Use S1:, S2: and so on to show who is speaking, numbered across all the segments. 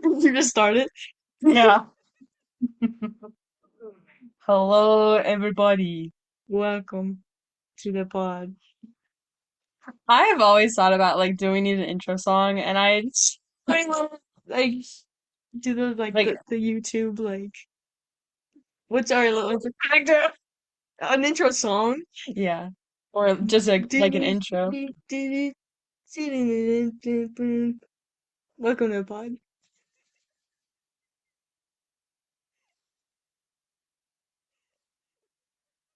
S1: You just started?
S2: Yeah. Hello, everybody.
S1: Welcome to the pod.
S2: I have always thought about like, do we need an intro song? And I
S1: I love like do the
S2: like,
S1: the YouTube what's our little actor an intro song?
S2: yeah, or just like an intro.
S1: Welcome to the pod.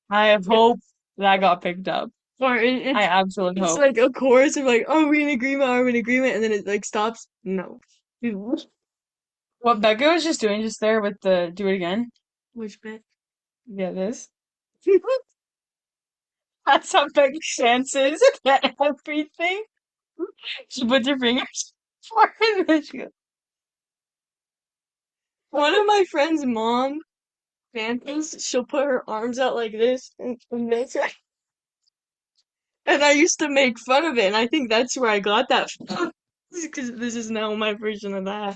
S2: I have hope that got picked up.
S1: Or
S2: I absolutely
S1: it's
S2: hope.
S1: like a chorus of like, oh, we're in agreement, are we in agreement? And then it like stops. No.
S2: What Becca was just doing just there with the do it again.
S1: Which bit?
S2: Yeah, this. That's how Becca dances at everything. She puts her fingers forward and then she goes,
S1: One of my friend's mom dances, she'll put her arms out like this and this. And I used to make fun of it, and I think that's where I got that from. Because this is now my version of that.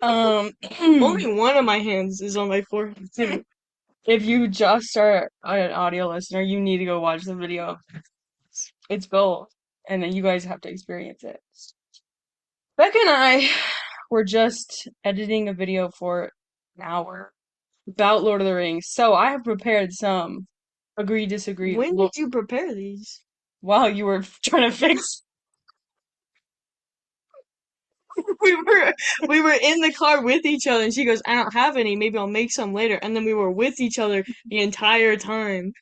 S2: um,
S1: Only one of my hands is on my forehead, too.
S2: if you just are an audio listener, you need to go watch the video. It's gold, and then you guys have to experience it. Becca and I were just editing a video for an hour about Lord of the Rings, so I have prepared some agree disagree
S1: When did you prepare these?
S2: while you were trying to fix.
S1: We were we were in the car with each other, and she goes, "I don't have any. Maybe I'll make some later." And then we were with each other the entire time.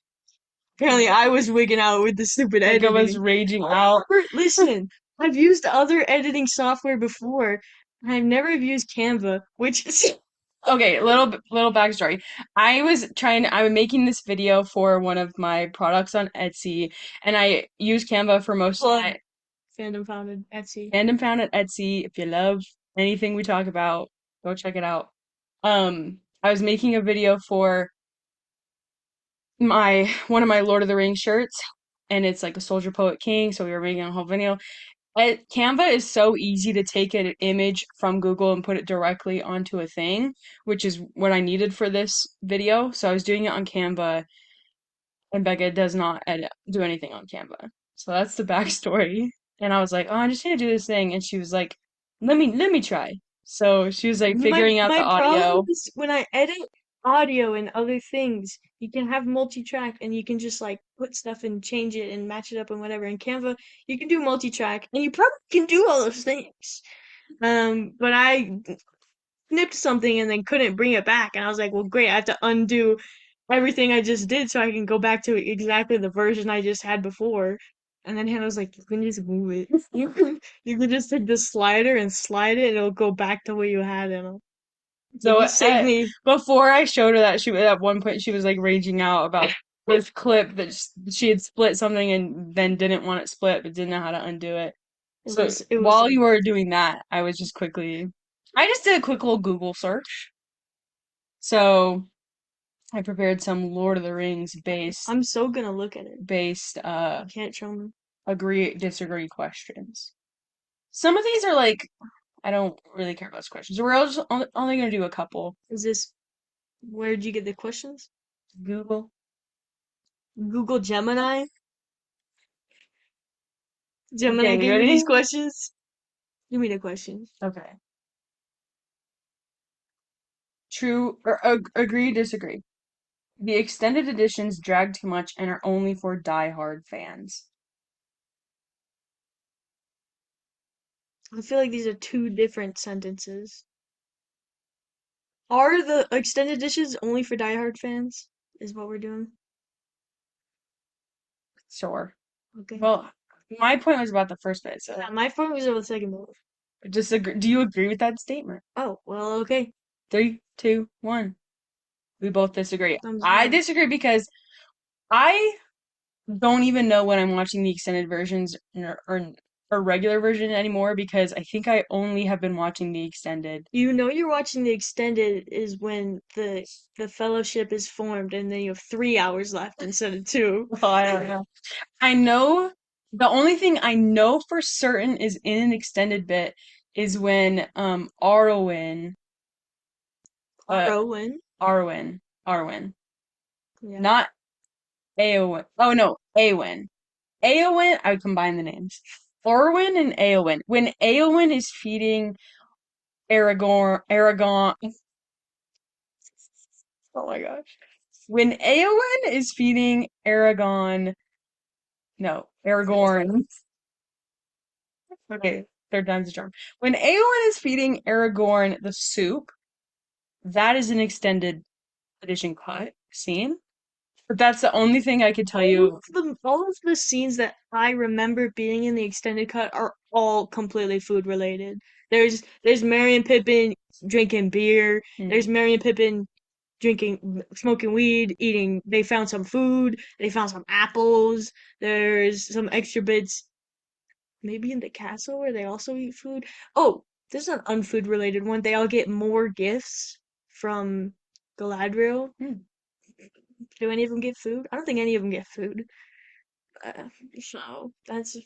S1: Apparently, I was wigging out with the stupid
S2: Becca was
S1: editing.
S2: raging out.
S1: Listen, I've used other editing software before. I've never used Canva, which is
S2: Okay, little backstory. I'm making this video for one of my products on Etsy, and I use Canva for most of
S1: plug
S2: my
S1: fandom founded Etsy.
S2: Fandom Found at Etsy. If you love anything we talk about, go check it out. I was making a video for my one of my Lord of the Rings shirts, and it's like a Soldier Poet King, so we were making a whole video. Canva is so easy to take an image from Google and put it directly onto a thing, which is what I needed for this video. So I was doing it on Canva, and Becca does not do anything on Canva. So that's the backstory. And I was like, oh, I just need to do this thing. And she was like, let me try. So she was like figuring out the
S1: My problem
S2: audio.
S1: is when I edit audio and other things, you can have multi-track and you can just like put stuff and change it and match it up and whatever. In Canva, you can do multi-track and you probably can do all those things. But I snipped something and then couldn't bring it back, and I was like, well, great, I have to undo everything I just did so I can go back to exactly the version I just had before. And then Hannah was like, you can just move it. You can just take the slider and slide it and it'll go back to what you had in it. Like
S2: So
S1: you saved me.
S2: before I showed her that, she at one point she was like raging out about this clip that she had split something and then didn't want it split but didn't know how to undo it. So
S1: It was
S2: while you were doing that, I just did a quick little Google search. So I prepared some Lord of the Rings
S1: I'm so gonna look at it.
S2: based
S1: You can't show me.
S2: agree disagree questions. Some of these are like I don't really care about those questions. We're just only gonna do a couple.
S1: Is this where'd you get the questions?
S2: Google.
S1: Google Gemini? Gemini
S2: Okay, you
S1: gave you these
S2: ready?
S1: questions? Give me the questions.
S2: Okay. True or agree disagree. The extended editions drag too much and are only for die-hard fans.
S1: I feel like these are two different sentences. Are the extended dishes only for diehard fans? Is what we're doing.
S2: Sure.
S1: Okay.
S2: Well, my point was about the first bit, so
S1: Yeah, my phone was over the second one.
S2: disagree. Do you agree with that statement?
S1: Oh, well, okay.
S2: Three, two, one. We both disagree.
S1: Thumbs
S2: I
S1: down.
S2: disagree because I don't even know when I'm watching the extended versions or regular version anymore because I think I only have been watching the extended.
S1: You know you're watching the extended is when the fellowship is formed and then you have 3 hours left instead of two.
S2: Well, I don't know. I know the only thing I know for certain is in an extended bit is when Arwen, uh
S1: Arwen.
S2: Arwen,
S1: Yeah.
S2: not Eowyn. Oh no, Eowyn. Eowyn, I would combine the names. Arwen and Eowyn. When Eowyn is feeding Aragon, oh my gosh. When Eowyn is feeding Aragon, no, Aragorn. Okay, third time's a charm. When Eowyn is feeding Aragorn the soup, that is an extended edition cut scene. But that's the only thing I could tell you.
S1: All of the scenes that I remember being in the extended cut are all completely food related. There's Merry and Pippin drinking beer.
S2: Hmm.
S1: There's Merry and Pippin smoking weed, eating. They found some food. They found some apples. There's some extra bits, maybe in the castle where they also eat food. Oh, this is an unfood related one. They all get more gifts from Galadriel.
S2: Hmm.
S1: Do any of them get food? I don't think any of them get food. So that's.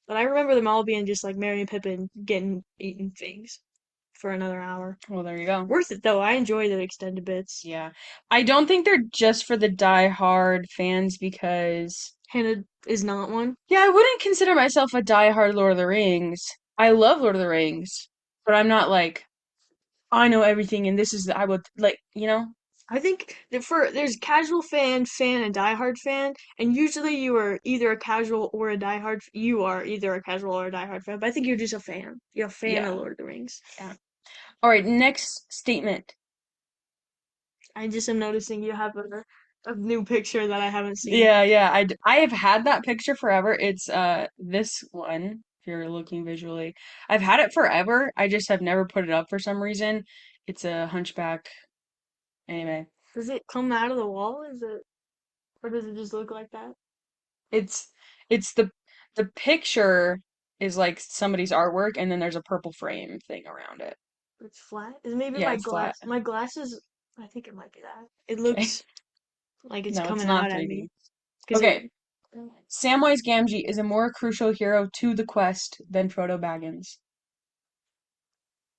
S1: But I remember them all being just like Merry and Pippin getting eating things for another hour.
S2: Well, there you go.
S1: Worth it though. I enjoy the extended bits.
S2: Yeah. I don't think they're just for the die-hard fans because,
S1: Hannah is not one.
S2: yeah, I wouldn't consider myself a die-hard Lord of the Rings. I love Lord of the Rings, but I'm not like, I know everything and this is, I would, like, you know?
S1: I think that for there's casual fan, and diehard fan, and usually you are either a casual or a diehard. You are either a casual or a diehard fan, but I think you're just a fan. You're a fan of
S2: Yeah.
S1: Lord of the Rings.
S2: Yeah. All right, next statement.
S1: I just am noticing you have a new picture that I haven't seen.
S2: Yeah, yeah. I have had that picture forever. It's this one, if you're looking visually. I've had it forever. I just have never put it up for some reason. It's a hunchback anime.
S1: Does it come out of the wall? Is it, or does it just look like that?
S2: It's it's the picture is like somebody's artwork and then there's a purple frame thing around it.
S1: It's flat. Is maybe
S2: Yeah,
S1: my
S2: it's flat.
S1: glass? My glasses. I think it might be that. It
S2: Okay.
S1: looks like it's
S2: No, it's
S1: coming
S2: not
S1: out at me
S2: 3D.
S1: because it.
S2: Okay. Samwise Gamgee is a more crucial hero to the quest than Frodo Baggins.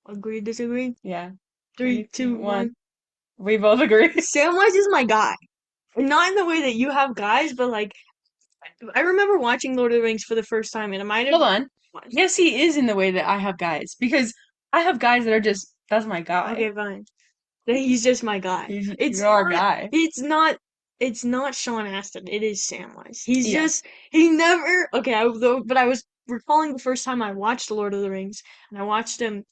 S1: Agree, disagree.
S2: Yeah.
S1: Three,
S2: Three, two,
S1: two,
S2: one.
S1: one.
S2: We both agree.
S1: Samwise is my guy. Not in the way that you have guys, but like I remember watching Lord of the Rings for the first time, and it might have.
S2: Hold on. Yes, he is in the way that I have guys because I have guys that are just that's my guy.
S1: Okay, fine. Then he's just my guy.
S2: You're our guy.
S1: It's not. It's not Sean Astin. It is Samwise. He's
S2: Yeah.
S1: just. He never. Okay, though, but I was recalling the first time I watched Lord of the Rings, and I watched him,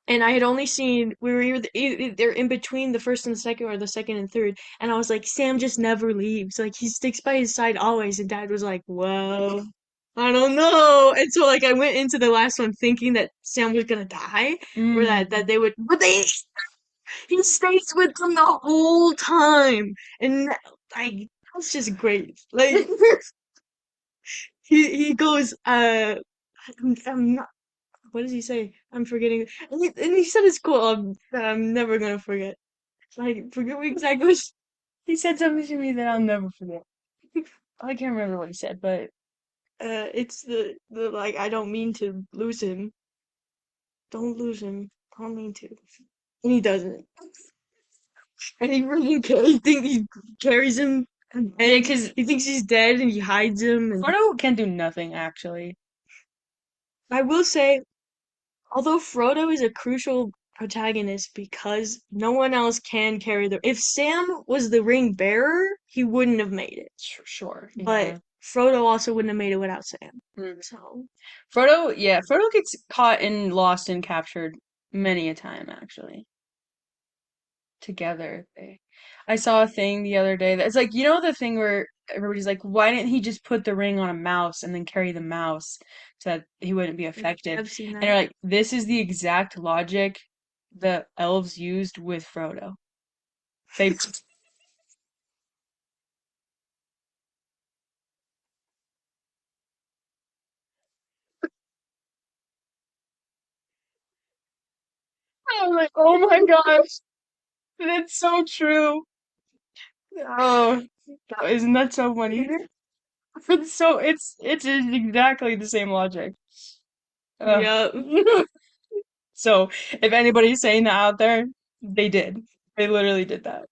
S1: and I had only seen we were either in between the first and the second, or the second and third, and I was like, Sam just never leaves. Like he sticks by his side always. And Dad was like, "Well, I don't know." And so like I went into the last one thinking that Sam was gonna die, or that
S2: Mm.
S1: they would, but they he stays with them the whole time, and like that's just great. Like he goes, I'm not. What does he say? I'm forgetting. And he said it's cool. That I'm never gonna forget. Like forget what exactly.
S2: He said something to me that I'll never forget. I can't remember what he said, but
S1: It's the like I don't mean to lose him. Don't lose him. I don't mean to. And he doesn't. And he really he think he carries him, and
S2: yeah, because
S1: he thinks he's dead, and he hides him. And
S2: Frodo can do nothing actually.
S1: I will say, although Frodo is a crucial protagonist because no one else can carry the. If Sam was the ring bearer, he wouldn't have made it.
S2: Sure,
S1: But
S2: yeah.
S1: Frodo also wouldn't have made it without Sam.
S2: Mm.
S1: So
S2: Frodo, yeah, Frodo gets caught and lost and captured many a time actually. Together. I saw a thing the other day that's like, you know, the thing where everybody's like, why didn't he just put the ring on a mouse and then carry the mouse so that he wouldn't be effective?
S1: I've seen
S2: And
S1: that.
S2: you're like, this is the exact logic the elves used with Frodo. They, I'm like, oh my gosh, that's so true. Oh, isn't that so funny? It's so it's exactly the same logic. Uh,
S1: Yep.
S2: So if anybody's saying that out there, they did. They literally did that.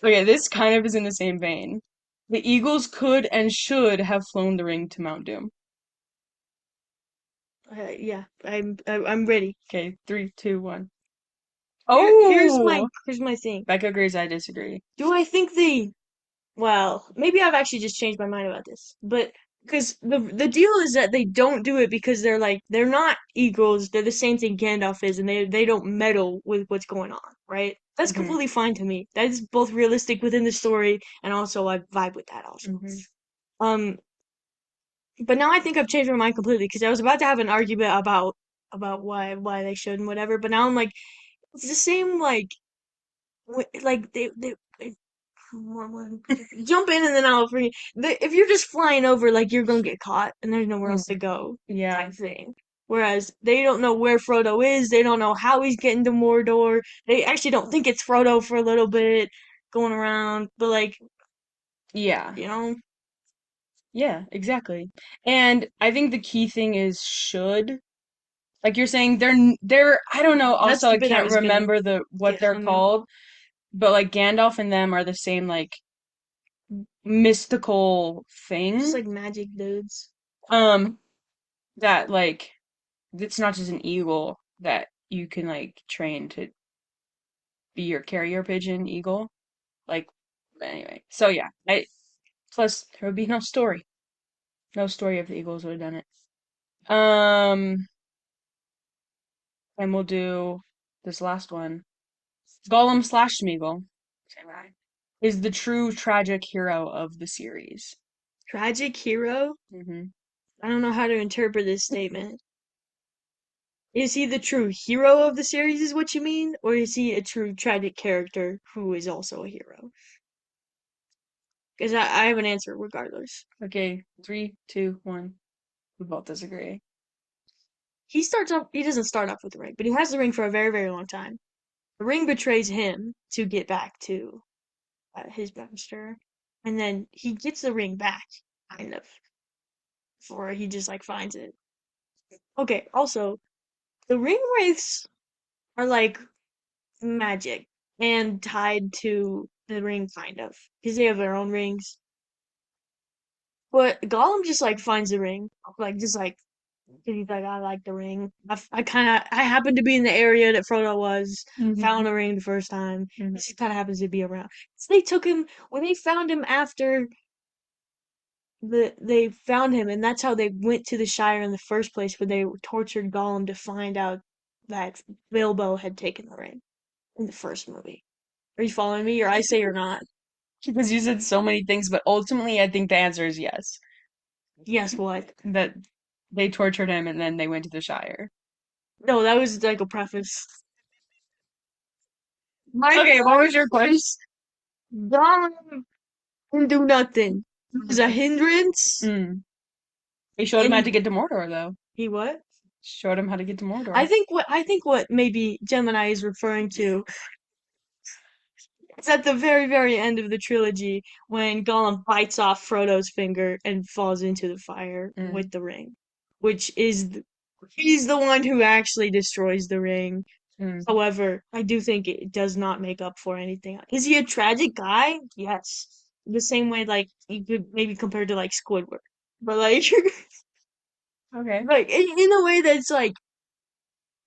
S2: Okay, this kind of is in the same vein. The Eagles could and should have flown the ring to Mount Doom.
S1: Yeah, I'm ready.
S2: Okay, three, two, one.
S1: Here's my thing.
S2: Becca agrees, I disagree.
S1: Do I think they Well, maybe I've actually just changed my mind about this, but because the deal is that they don't do it because they're not eagles. They're the same thing Gandalf is, and they don't meddle with what's going on, right? That's
S2: Hmm.
S1: completely fine to me. That is both realistic within the story, and also I vibe with that also.
S2: Hmm.
S1: Um, but now I think I've changed my mind completely because I was about to have an argument about why they should and whatever, but now I'm like it's the same like they jump in and then I'll free. If you're just flying over, like you're gonna get caught and there's nowhere else to go,
S2: Yeah.
S1: type thing. Whereas they don't know where Frodo is, they don't know how he's getting to Mordor. They actually don't think it's Frodo for a little bit going around, but
S2: Yeah.
S1: you know,
S2: Yeah, exactly. And I think the key thing is should. Like you're saying, they're I don't know.
S1: that's
S2: Also,
S1: the
S2: I
S1: bit I
S2: can't
S1: was gonna
S2: remember the what
S1: get
S2: they're
S1: hung up.
S2: called, but like Gandalf and them are the same like mystical
S1: Just
S2: thing.
S1: like magic dudes.
S2: Um, that like it's not just an eagle that you can like train to be your carrier pigeon eagle. Like anyway, so yeah, I plus there would be no story, no story if the eagles would have done it. Um, and we'll do this last one. Gollum slash Smeagol is the true tragic hero of the series.
S1: Tragic hero?
S2: Hmm.
S1: I don't know how to interpret this statement. Is he the true hero of the series, is what you mean? Or is he a true tragic character who is also a hero? Because I have an answer regardless.
S2: Okay, three, two, one. We both disagree.
S1: He doesn't start off with the ring, but he has the ring for a very, very long time. The ring betrays him to get back to his master. And then he gets the ring back, kind of, before he just like finds it. Okay, also, the ring wraiths are like magic and tied to the ring, kind of, because they have their own rings. But Gollum just like finds the ring, like just like 'cause he's like, I like the ring. I happened to be in the area that Frodo was. Found
S2: Hmm.
S1: the ring the first time.
S2: Hmm.
S1: This just kind of happens to be around. So they took him when they found him after they found him, and that's how they went to the Shire in the first place, where they tortured Gollum to find out that Bilbo had taken the ring in the first movie. Are you following me, or I say you're not?
S2: Because you said so many things, but ultimately I think the answer is yes.
S1: Guess what?
S2: That they tortured him and then they went to the Shire.
S1: No, that was like a preface. My
S2: Okay, what was your question?
S1: Gollum didn't do nothing. He was a hindrance,
S2: Mm. They showed him
S1: and
S2: how to get to Mordor, though.
S1: he what?
S2: Showed him how to get to Mordor.
S1: I think what maybe Gemini is referring to is at the very very end of the trilogy when Gollum bites off Frodo's finger and falls into the fire
S2: Mm.
S1: with the ring, which is he's the one who actually destroys the ring.
S2: Mm.
S1: However, I do think it does not make up for anything. Is he a tragic guy? Yes. The same way like you could maybe compare to like Squidward. But like
S2: Okay.
S1: like in a way that's like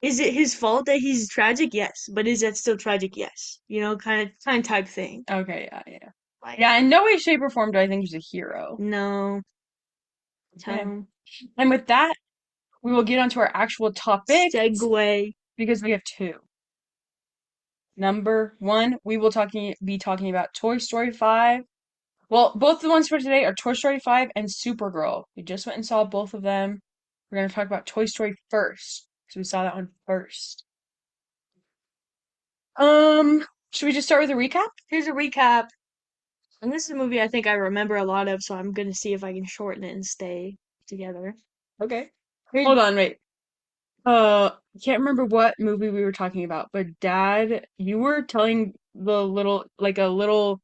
S1: is it his fault that he's tragic? Yes. But is that still tragic? Yes. You know, kind of type thing.
S2: Okay, yeah, yeah.
S1: Like
S2: Yeah, in no way, shape, or form do I think he's a hero.
S1: no,
S2: Okay.
S1: tell
S2: And with that, we will get onto our actual topic
S1: segue.
S2: because we have two. Number one, we will be talking about Toy Story 5. Well, both the ones for today are Toy Story 5 and Supergirl. We just went and saw both of them. We're going to talk about Toy Story first, because we saw that one first. Should we just start with a recap?
S1: Here's a recap. And this is a movie I think I remember a lot of, so I'm gonna see if I can shorten it and stay together.
S2: Okay.
S1: Here's
S2: Hold on, wait. I can't remember what movie we were talking about, but Dad, you were telling like a little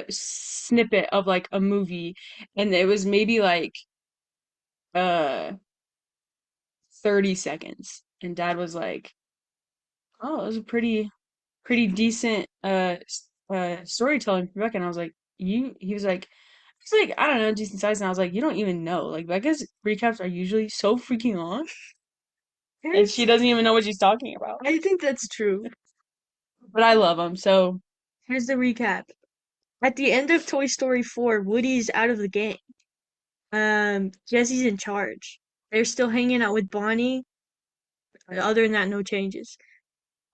S2: snippet of like a movie, and it was maybe like, uh, 30 seconds. And dad was like, "Oh, it was a pretty decent storytelling for Becca." And I was like, "You?" He was like, "It's like I don't know, decent size." And I was like, "You don't even know. Like Becca's recaps are usually so freaking long, and she
S1: Here's,
S2: doesn't even know what she's talking about."
S1: I think that's true.
S2: But I love them. So
S1: Here's the recap. At the end of Toy Story 4, Woody's out of the game. Jesse's in charge. They're still hanging out with Bonnie. Other than that, no changes.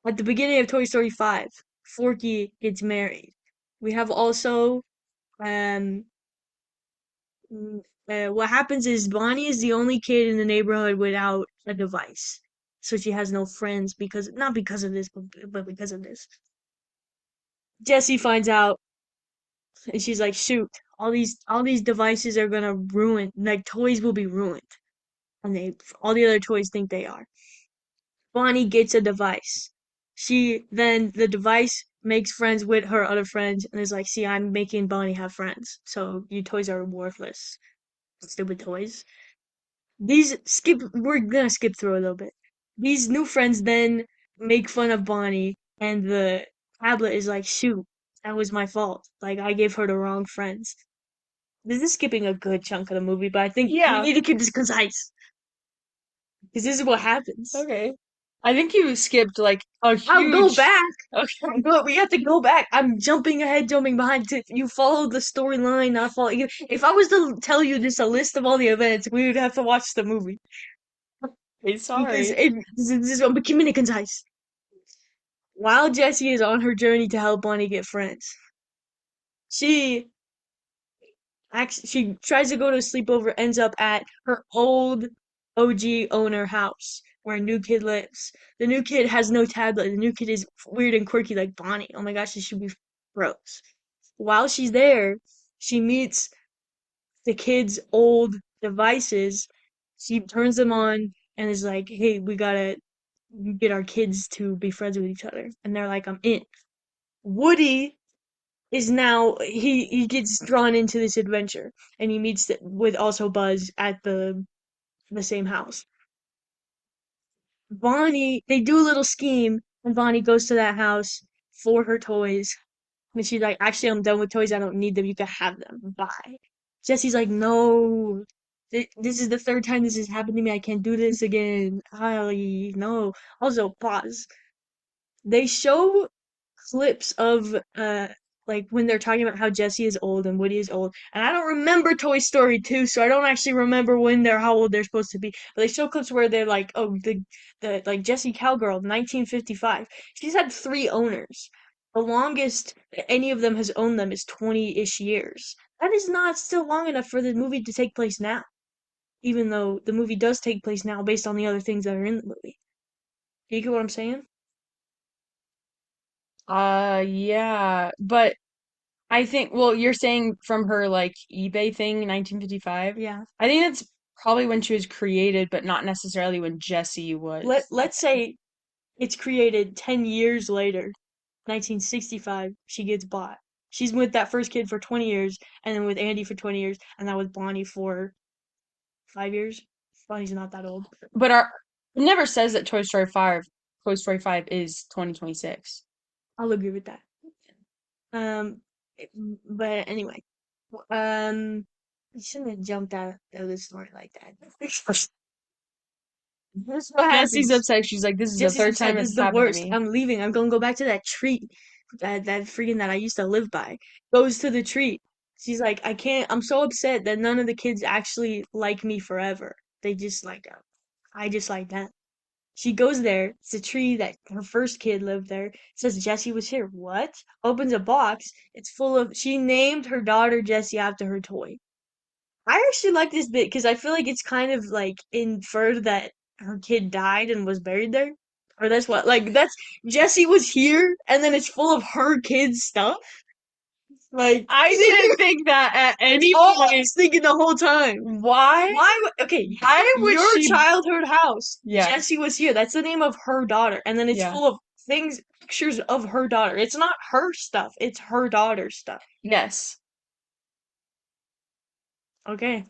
S1: At the beginning of Toy Story 5, Forky gets married. We have also, um, what happens is Bonnie is the only kid in the neighborhood without a device. So she has no friends because, not because of this, but because of this. Jessie finds out and she's like, shoot, all these devices are gonna ruin, like toys will be ruined. And all the other toys think they are. Bonnie gets a device. The device makes friends with her other friends and is like, see, I'm making Bonnie have friends. So you toys are worthless. Stupid toys. We're gonna skip through a little bit. These new friends then make fun of Bonnie and the tablet is like, shoot, that was my fault. Like, I gave her the wrong friends. This is skipping a good chunk of the movie, but I think we
S2: yeah,
S1: need to keep this concise. Because this is what happens.
S2: okay. I think you skipped like a
S1: I'll go
S2: huge.
S1: back.
S2: Okay.
S1: But we have to go back. I'm jumping ahead, jumping behind. You follow the storyline, not follow. If I was to tell you just a list of all the events, we would have to watch the movie
S2: Hey,
S1: because
S2: sorry.
S1: I'm keeping it concise. While Jessie is on her journey to help Bonnie get friends, she she tries to go to a sleepover, ends up at her old OG owner house where a new kid lives. The new kid has no tablet. The new kid is weird and quirky like Bonnie. Oh my gosh, this should be gross. While she's there, she meets the kid's old devices. She turns them on and is like, "Hey, we gotta get our kids to be friends with each other." And they're like, "I'm in." Woody is now he gets drawn into this adventure and he meets with also Buzz at the same house. Bonnie, they do a little scheme and Bonnie goes to that house for her toys. And she's like, actually, I'm done with toys. I don't need them. You can have them. Bye. Jesse's like, no. This is the third time this has happened to me. I can't do this again. I no. Also, pause. They show clips of like when they're talking about how Jesse is old and Woody is old. And I don't remember Toy Story 2, so I don't actually remember when they're how old they're supposed to be. But they show clips where they're like, oh, the like Jessie Cowgirl, 1955. She's had three owners. The longest any of them has owned them is 20-ish years. That is not still long enough for the movie to take place now, even though the movie does take place now based on the other things that are in the movie. Do you get what I'm saying?
S2: Yeah, but I think, well, you're saying from her like eBay thing, 1955.
S1: Yeah.
S2: I think that's probably when she was created, but not necessarily when Jessie was.
S1: Let's say it's created 10 years later, 1965, she gets bought. She's with that first kid for 20 years, and then with Andy for 20 years, and now with Bonnie for 5 years. Bonnie's not that old.
S2: But it never says that Toy Story 5 is 2026.
S1: I'll agree with that. Um, but anyway, you shouldn't have jumped out of the story like that. This is what
S2: Jessie's
S1: happens.
S2: upset. She's like, this is the
S1: Jesse's
S2: third
S1: upset.
S2: time
S1: This is
S2: it's
S1: the
S2: happened to
S1: worst.
S2: me.
S1: I'm leaving. I'm gonna go back to that tree. That freaking that I used to live by. Goes to the tree. She's like, I can't. I'm so upset that none of the kids actually like me forever. They just like I just like that. She goes there. It's a tree that her first kid lived there. It says Jessie was here. What? Opens a box. It's full of. She named her daughter Jessie after her toy. I actually like this bit because I feel like it's kind of like inferred that her kid died and was buried there. Or that's what, like, that's Jessie was here and then it's full of her kid's stuff. Like,
S2: I didn't think that at
S1: it's
S2: any
S1: all I
S2: point.
S1: was thinking the whole time.
S2: Why?
S1: Okay,
S2: Why would
S1: your
S2: she?
S1: childhood house,
S2: Yeah,
S1: Jessie was here. That's the name of her daughter. And then it's
S2: yeah,
S1: full of pictures of her daughter. It's not her stuff, it's her daughter's stuff.
S2: yes.
S1: Okay.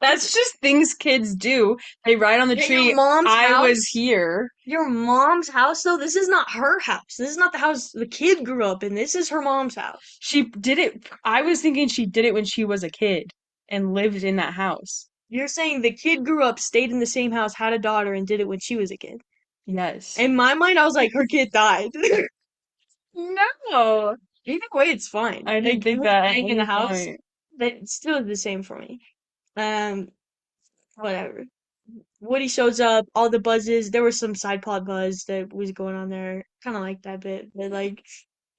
S2: That's just things kids do. They ride on the
S1: At your
S2: tree.
S1: mom's
S2: I was
S1: house?
S2: here.
S1: Your mom's house, though? This is not her house. This is not the house the kid grew up in. This is her mom's house.
S2: She did it. I was thinking she did it when she was a kid and lived in that house.
S1: You're saying the kid grew up, stayed in the same house, had a daughter, and did it when she was a kid.
S2: Yes.
S1: In my mind, I was like, her kid died.
S2: No,
S1: Either way, it's fine.
S2: I
S1: Like,
S2: didn't think
S1: her
S2: that at
S1: staying in the
S2: any
S1: house,
S2: point.
S1: that it's still the same for me. Um, whatever. Woody shows up, all the buzzes. There was some side plot buzz that was going on there. Kind of like that bit, but like,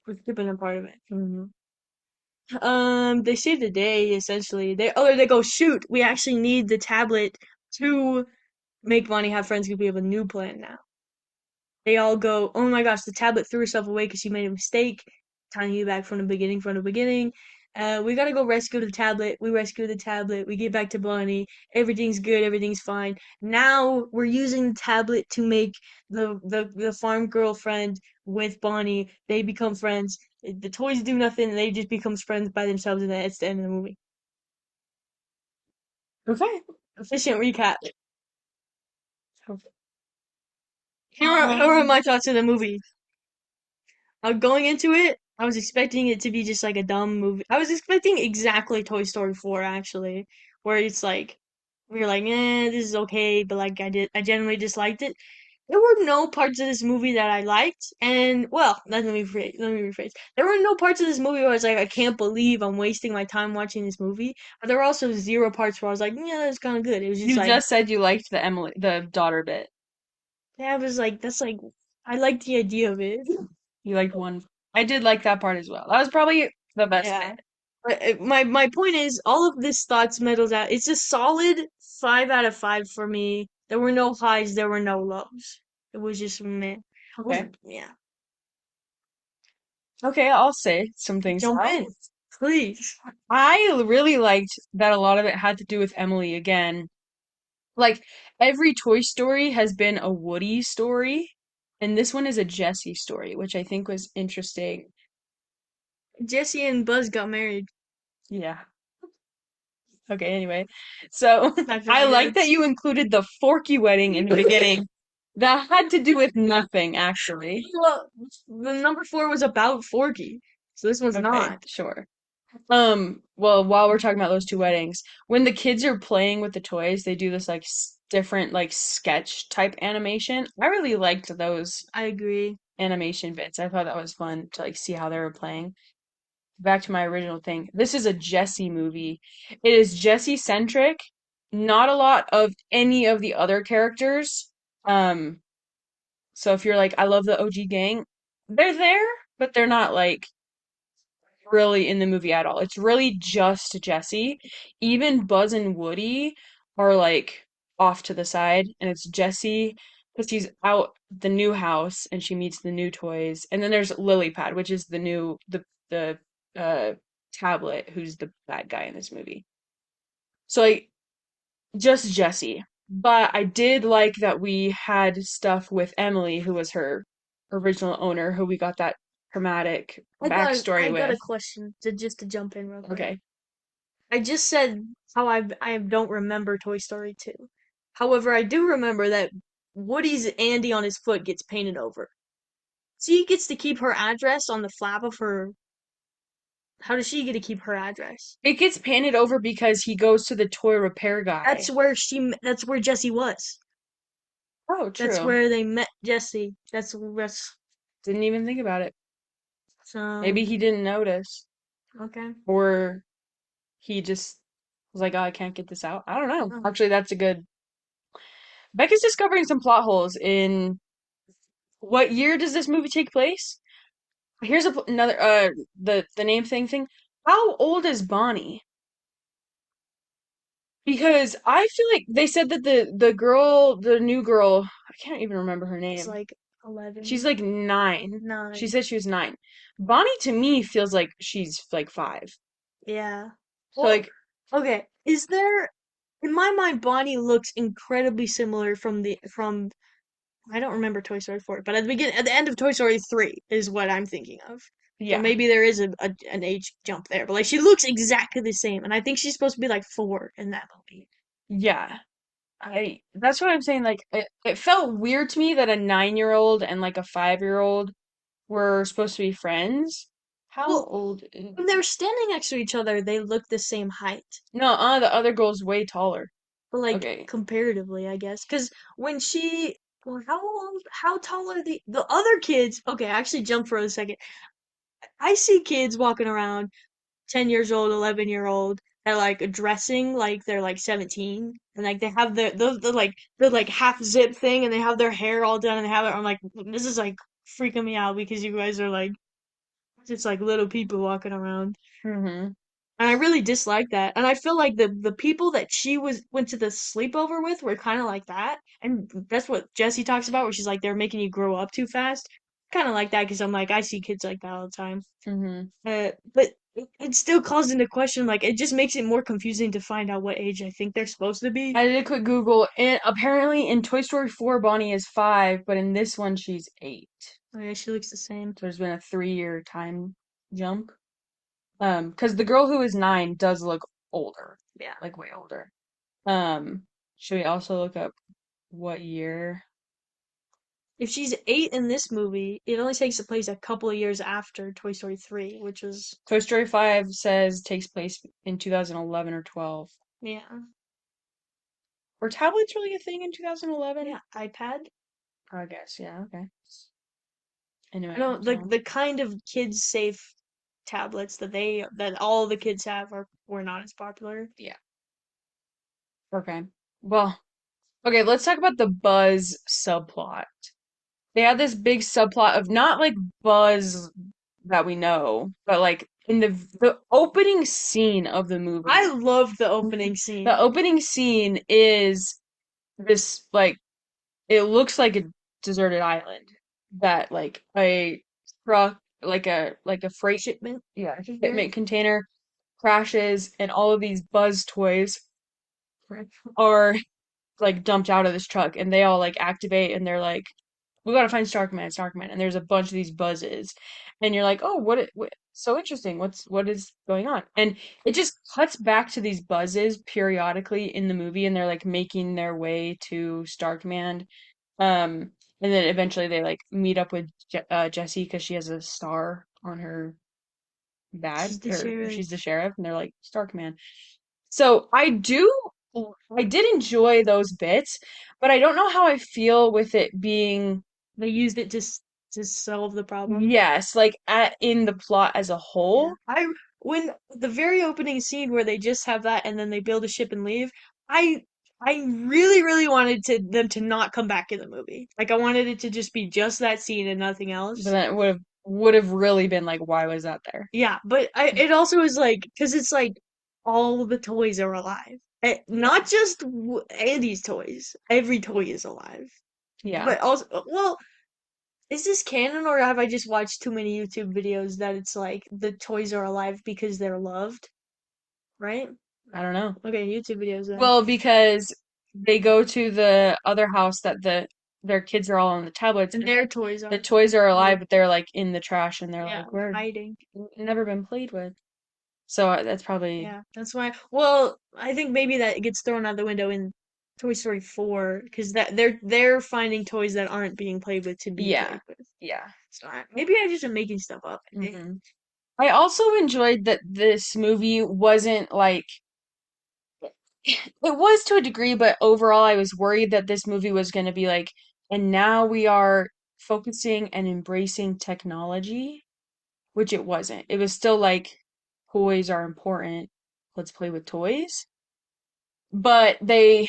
S1: we're skipping a part of it. They save the day essentially. They go shoot. We actually need the tablet to make Bonnie have friends because we have a new plan now. They all go, oh my gosh, the tablet threw herself away because she made a mistake. Tying you back from the beginning. We gotta go rescue the tablet. We rescue the tablet. We get back to Bonnie. Everything's good. Everything's fine. Now we're using the tablet to make the farm girlfriend with Bonnie. They become friends. The toys do nothing. They just become friends by themselves, and that's the end of the movie.
S2: Okay.
S1: Efficient recap.
S2: Okay.
S1: Here are my thoughts of the movie. Going into it, I was expecting it to be just like a dumb movie. I was expecting exactly Toy Story 4 actually, where it's like we were like, this is okay, but like I genuinely disliked it. There were no parts of this movie that I liked, and well, let me rephrase. There were no parts of this movie where I was like, I can't believe I'm wasting my time watching this movie. But there were also zero parts where I was like, yeah, that's kind of good. It was just
S2: You
S1: like,
S2: just said you liked the daughter bit.
S1: yeah, it was like that's like I like the idea of it.
S2: You liked one. I did like that part as well. That was probably the best
S1: Yeah.
S2: bit.
S1: But my point is, all of this thoughts metals out. It's a solid 5 out of 5 for me. There were no highs, there were no lows. It was just meh. Was
S2: Okay.
S1: yeah.
S2: Okay, I'll say some things
S1: Jump
S2: now.
S1: in, please.
S2: I really liked that a lot of it had to do with Emily again. Like every Toy Story has been a Woody story, and this one is a Jessie story, which I think was interesting.
S1: Jesse and Buzz got married.
S2: Yeah. Okay, anyway. So I
S1: Background
S2: like that
S1: jokes.
S2: you included the Forky wedding in the beginning. That had to do with nothing, actually.
S1: Well, the number 4 was about Forky, so this one's
S2: Okay,
S1: not.
S2: sure. Well, while we're talking about those two weddings, when the kids are playing with the toys, they do this like different like sketch type animation. I really liked those
S1: I agree.
S2: animation bits. I thought that was fun to like see how they were playing. Back to my original thing. This is a Jesse movie. It is Jesse centric. Not a lot of any of the other characters. Um, so if you're like, I love the OG gang, they're there, but they're not like really in the movie at all. It's really just Jesse. Even Buzz and Woody are like off to the side, and it's Jesse because she's out the new house and she meets the new toys. And then there's Lily Pad, which is the uh tablet who's the bad guy in this movie. So like just Jesse. But I did like that we had stuff with Emily, who was her original owner, who we got that dramatic
S1: I
S2: backstory
S1: got a
S2: with.
S1: question to just to jump in real quick.
S2: Okay.
S1: I just said how I don't remember Toy Story 2. However, I do remember that Woody's Andy on his foot gets painted over. She gets to keep her address on the flap of her. How does she get to keep her address?
S2: It gets painted over because he goes to the toy repair guy.
S1: That's where Jesse was.
S2: Oh,
S1: That's
S2: true.
S1: where they met Jesse. That's
S2: Didn't even think about it.
S1: so
S2: Maybe he didn't notice.
S1: okay.
S2: Or he just was like, oh, I can't get this out. I don't know.
S1: Oh.
S2: Actually, that's a good. Becca's discovering some plot holes in what year does this movie take place? Here's another the name thing. How old is Bonnie? Because I feel like they said that the new girl, I can't even remember her
S1: It's
S2: name.
S1: like
S2: She's
S1: 11,
S2: like 9. She
S1: 9.
S2: said she was 9. Bonnie to me feels like she's like 5.
S1: Yeah.
S2: So
S1: Well,
S2: like,
S1: okay. Is there in my mind Bonnie looks incredibly similar from I don't remember Toy Story 4, but at the end of Toy Story 3 is what I'm thinking of. So
S2: yeah.
S1: maybe there is an age jump there, but like she looks exactly the same, and I think she's supposed to be like 4 in that movie.
S2: Yeah. I that's what I'm saying. Like it felt weird to me that a 9-year-old and like a 5-year-old were supposed to be friends. How
S1: Well,
S2: old is
S1: when they're standing next to each other, they look the same height.
S2: No, the other girl's way taller.
S1: But like
S2: Okay.
S1: comparatively, I guess. Because when she, well, how tall are the other kids? Okay, I actually jump for a second. I see kids walking around 10 years old, 11-year-old, that like dressing like they're like 17 and like they have the like half zip thing and they have their hair all done and they have it. I'm like, this is like freaking me out because you guys are like just like little people walking around.
S2: Mm-hmm.
S1: And I really dislike that. And I feel like the people that she was went to the sleepover with were kind of like that. And that's what Jessie talks about, where she's like they're making you grow up too fast. Kind of like that because I'm like I see kids like that all the time.
S2: Mm-hmm.
S1: But it still calls into question, like, it just makes it more confusing to find out what age I think they're supposed to be.
S2: I did a quick Google, and apparently in Toy Story 4, Bonnie is 5, but in this one she's 8.
S1: Oh yeah, she looks the same.
S2: So there's been a 3-year time jump. Because the girl who is 9 does look older,
S1: Yeah.
S2: like way older. Um, should we also look up what year?
S1: If she's 8 in this movie, it only takes place a couple of years after Toy Story 3, which was,
S2: Toy Story 5 says takes place in 2011 or 12.
S1: yeah.
S2: Were tablets really a thing in 2011?
S1: Yeah, iPad.
S2: I guess, yeah, okay.
S1: I
S2: Anyway,
S1: don't,
S2: so,
S1: the kind of kids safe tablets that all the kids have are were not as popular.
S2: yeah, okay. Well, okay, let's talk about the Buzz subplot. They had this big subplot of not like Buzz that we know, but like in the opening scene of the
S1: I
S2: movie.
S1: love the opening scene.
S2: The opening scene is this like it looks like a deserted island that like a truck like a freight
S1: Shipment.
S2: yeah
S1: Right?
S2: shipment container crashes and all of these Buzz toys are like dumped out of this truck and they all like activate and they're like we gotta find Starkman, and there's a bunch of these buzzes, and you're like, oh, what so interesting, what is going on? And it just cuts back to these buzzes periodically in the movie, and they're like making their way to Starkman, and then eventually they like meet up with Jessie because she has a star on her badge,
S1: She's the
S2: or
S1: sheriff.
S2: she's the sheriff, and they're like Starkman. So I did enjoy those bits, but I don't know how I feel with it being
S1: They used it to solve the problem.
S2: yes, like in the plot as a
S1: Yeah.
S2: whole.
S1: When the very opening scene where they just have that and then they build a ship and leave, I I really, really wanted them to not come back in the movie. Like I wanted it to just be just that scene and nothing
S2: But
S1: else.
S2: then it would have really been like, why was that there?
S1: Yeah, but it also is like because it's like all the toys are alive. Not just Andy's toys. Every toy is alive.
S2: Yeah,
S1: But also, well, is this canon or have I just watched too many YouTube videos that it's like the toys are alive because they're loved, right?
S2: I don't know.
S1: Okay, YouTube videos then.
S2: Well, because they go to the other house that their kids are all on the tablets,
S1: And
S2: and
S1: their toys
S2: the
S1: are.
S2: toys are
S1: Yeah,
S2: alive, but they're like in the trash, and they're
S1: yeah,
S2: like, we're
S1: hiding.
S2: never been played with. So that's probably
S1: Yeah, that's why. Well, I think maybe that gets thrown out the window in Toy Story 4 because that they're finding toys that aren't being played with to be
S2: yeah,
S1: played with.
S2: yeah.
S1: So maybe I just am making stuff up.
S2: hmm I also enjoyed that this movie wasn't like it was to a degree, but overall, I was worried that this movie was going to be like, and now we are focusing and embracing technology, which it wasn't. It was still like, toys are important. Let's play with toys. But they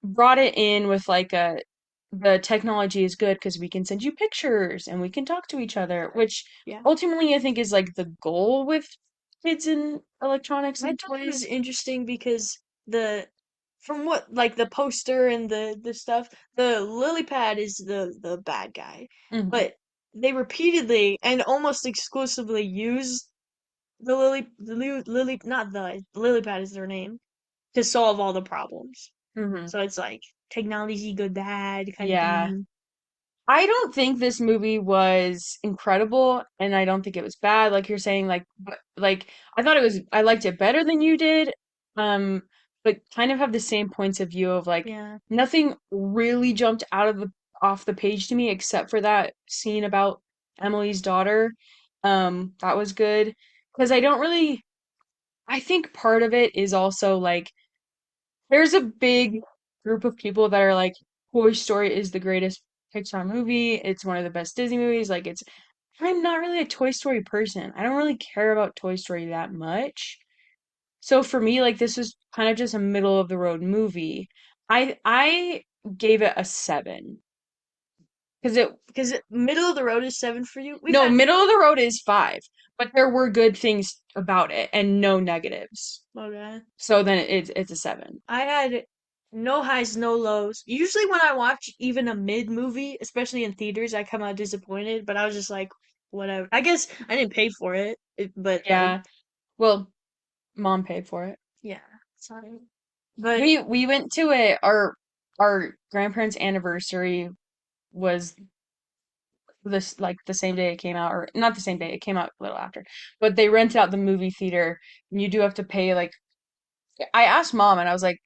S2: brought it in with like the technology is good because we can send you pictures and we can talk to each other, which
S1: Yeah.
S2: ultimately I think is like the goal with kids and electronics
S1: I
S2: and
S1: thought it was
S2: toys.
S1: interesting because the from what like the poster and the stuff, the lily pad is the bad guy.
S2: hmm
S1: But they repeatedly and almost exclusively use the lily not the lily pad is their name to solve all the problems.
S2: hmm
S1: So it's like technology good bad kind of
S2: Yeah.
S1: thing.
S2: I don't think this movie was incredible, and I don't think it was bad, like you're saying, like, but, like, I thought it was, I liked it better than you did. Um, but kind of have the same points of view of like
S1: Yeah.
S2: nothing really jumped out of the off the page to me except for that scene about Emily's daughter. That was good because I don't really I think part of it is also like there's a big group of people that are like Toy Story is the greatest Pixar movie. It's one of the best Disney movies. Like it's I'm not really a Toy Story person. I don't really care about Toy Story that much. So for me, like this was kind of just a middle of the road movie. I gave it a 7 because it
S1: Because middle of the road is 7 for you. We've
S2: no,
S1: had
S2: middle of the road is 5, but there were good things about it and no negatives.
S1: okay.
S2: So then it's a 7.
S1: I had no highs, no lows. Usually when I watch even a mid movie, especially in theaters, I come out disappointed, but I was just like, whatever. I guess I didn't pay for but like,
S2: Yeah. Well, mom paid for it.
S1: yeah, sorry. But
S2: We went to it our grandparents' anniversary was this like the same day it came out or not the same day, it came out a little after. But they rent out the movie theater and you do have to pay like I asked mom and I was like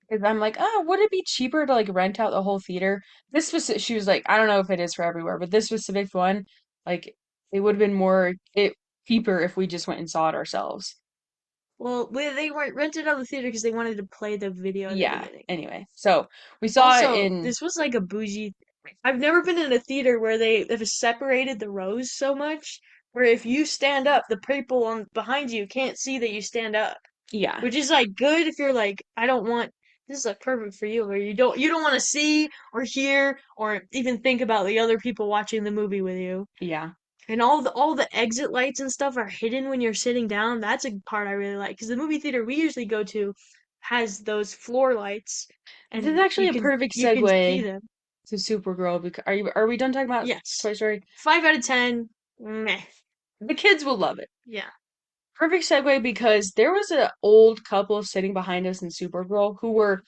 S2: 'cause I'm like, "Oh, would it be cheaper to like rent out the whole theater?" This was she was like, "I don't know if it is for everywhere, but this specific one, like it would have been more it cheaper if we just went and saw it ourselves."
S1: well, they weren't rented out of the theater because they wanted to play the video at the
S2: Yeah,
S1: beginning.
S2: anyway. So, we saw it
S1: Also,
S2: in
S1: this was like a bougie. I've never been in a theater where they've separated the rows so much, where if you stand up, the people on behind you can't see that you stand up.
S2: yeah.
S1: Which is like good if you're like, I don't want this is like perfect for you, where you don't want to see or hear or even think about the other people watching the movie with you.
S2: Yeah.
S1: And all the exit lights and stuff are hidden when you're sitting down. That's a part I really like because the movie theater we usually go to has those floor lights
S2: This is
S1: and
S2: actually a perfect
S1: you can see
S2: segue
S1: them.
S2: to Supergirl because are we done talking about
S1: Yes.
S2: Toy Story?
S1: 5 out of 10. Meh.
S2: The kids will love it.
S1: Yeah.
S2: Perfect segue because there was an old couple sitting behind us in Supergirl who were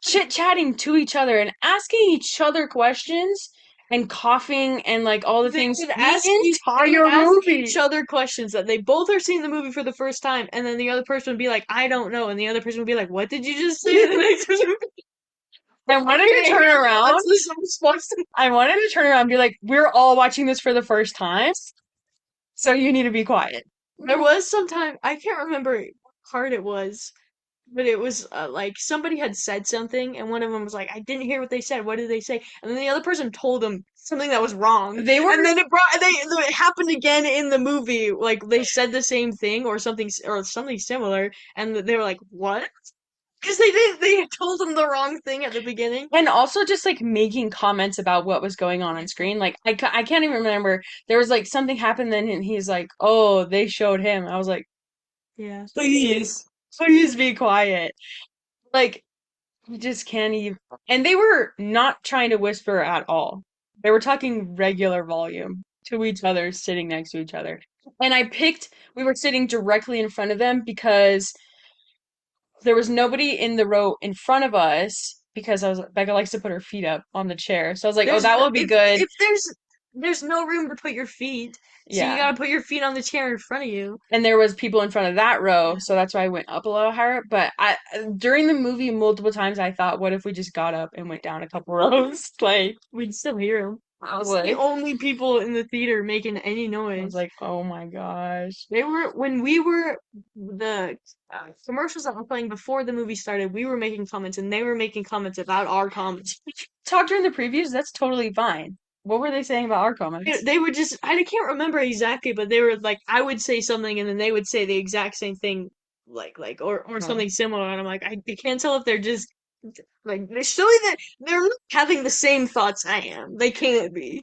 S2: chit-chatting to each other and asking each other questions and coughing and like all the things the
S1: They would
S2: entire
S1: ask each
S2: movie.
S1: other questions that they both are seeing the movie for the first time, and then the other person would be like, "I don't know," and the other person would be like, "What did you just say?" And the next person would be
S2: I
S1: like,
S2: wanted to
S1: "Okay,
S2: turn around.
S1: what's this response?"
S2: I wanted to turn around and be like, we're all watching this for the first time, so you need to be quiet.
S1: There was some time I can't remember what part it was, but it was like somebody had said something, and one of them was like, "I didn't hear what they said. What did they say?" And then the other person told them something that was wrong,
S2: They were
S1: and then it happened again in the movie. Like they said the same thing or something similar, and they were like, "What?" Because they had told them the wrong thing at the beginning.
S2: and also just like making comments about what was going on screen. Like I can't even remember. There was like something happened then and he's like, "Oh, they showed him." I was like,
S1: Yeah.
S2: "Please, please be quiet." Like you just can't even. And they were not trying to whisper at all. They were talking regular volume to each other, sitting next to each other. And we were sitting directly in front of them because there was nobody in the row in front of us because Becca likes to put her feet up on the chair. So I was like, oh,
S1: There's
S2: that
S1: no,
S2: will be good.
S1: if there's no room to put your feet, so you
S2: Yeah.
S1: gotta put your feet on the chair in front of you.
S2: And there was people in front of that row,
S1: Yeah.
S2: so that's why I went up a little higher. But I during the movie multiple times I thought, what if we just got up and went down a couple rows? Like
S1: We'd still hear them.
S2: I was
S1: The
S2: like
S1: only people in the theater making any
S2: I was
S1: noise.
S2: like, oh my gosh.
S1: They were when we were the commercials that were playing before the movie started. We were making comments, and they were making comments about our comments.
S2: Talk during the previews, that's totally fine. What were they saying about our comments?
S1: They would just I can't remember exactly, but they were like I would say something, and then they would say the exact same thing, or
S2: Oh.
S1: something similar, and I'm like I can't tell if they're just like they're showing that they're not having the same thoughts I am. They can't be.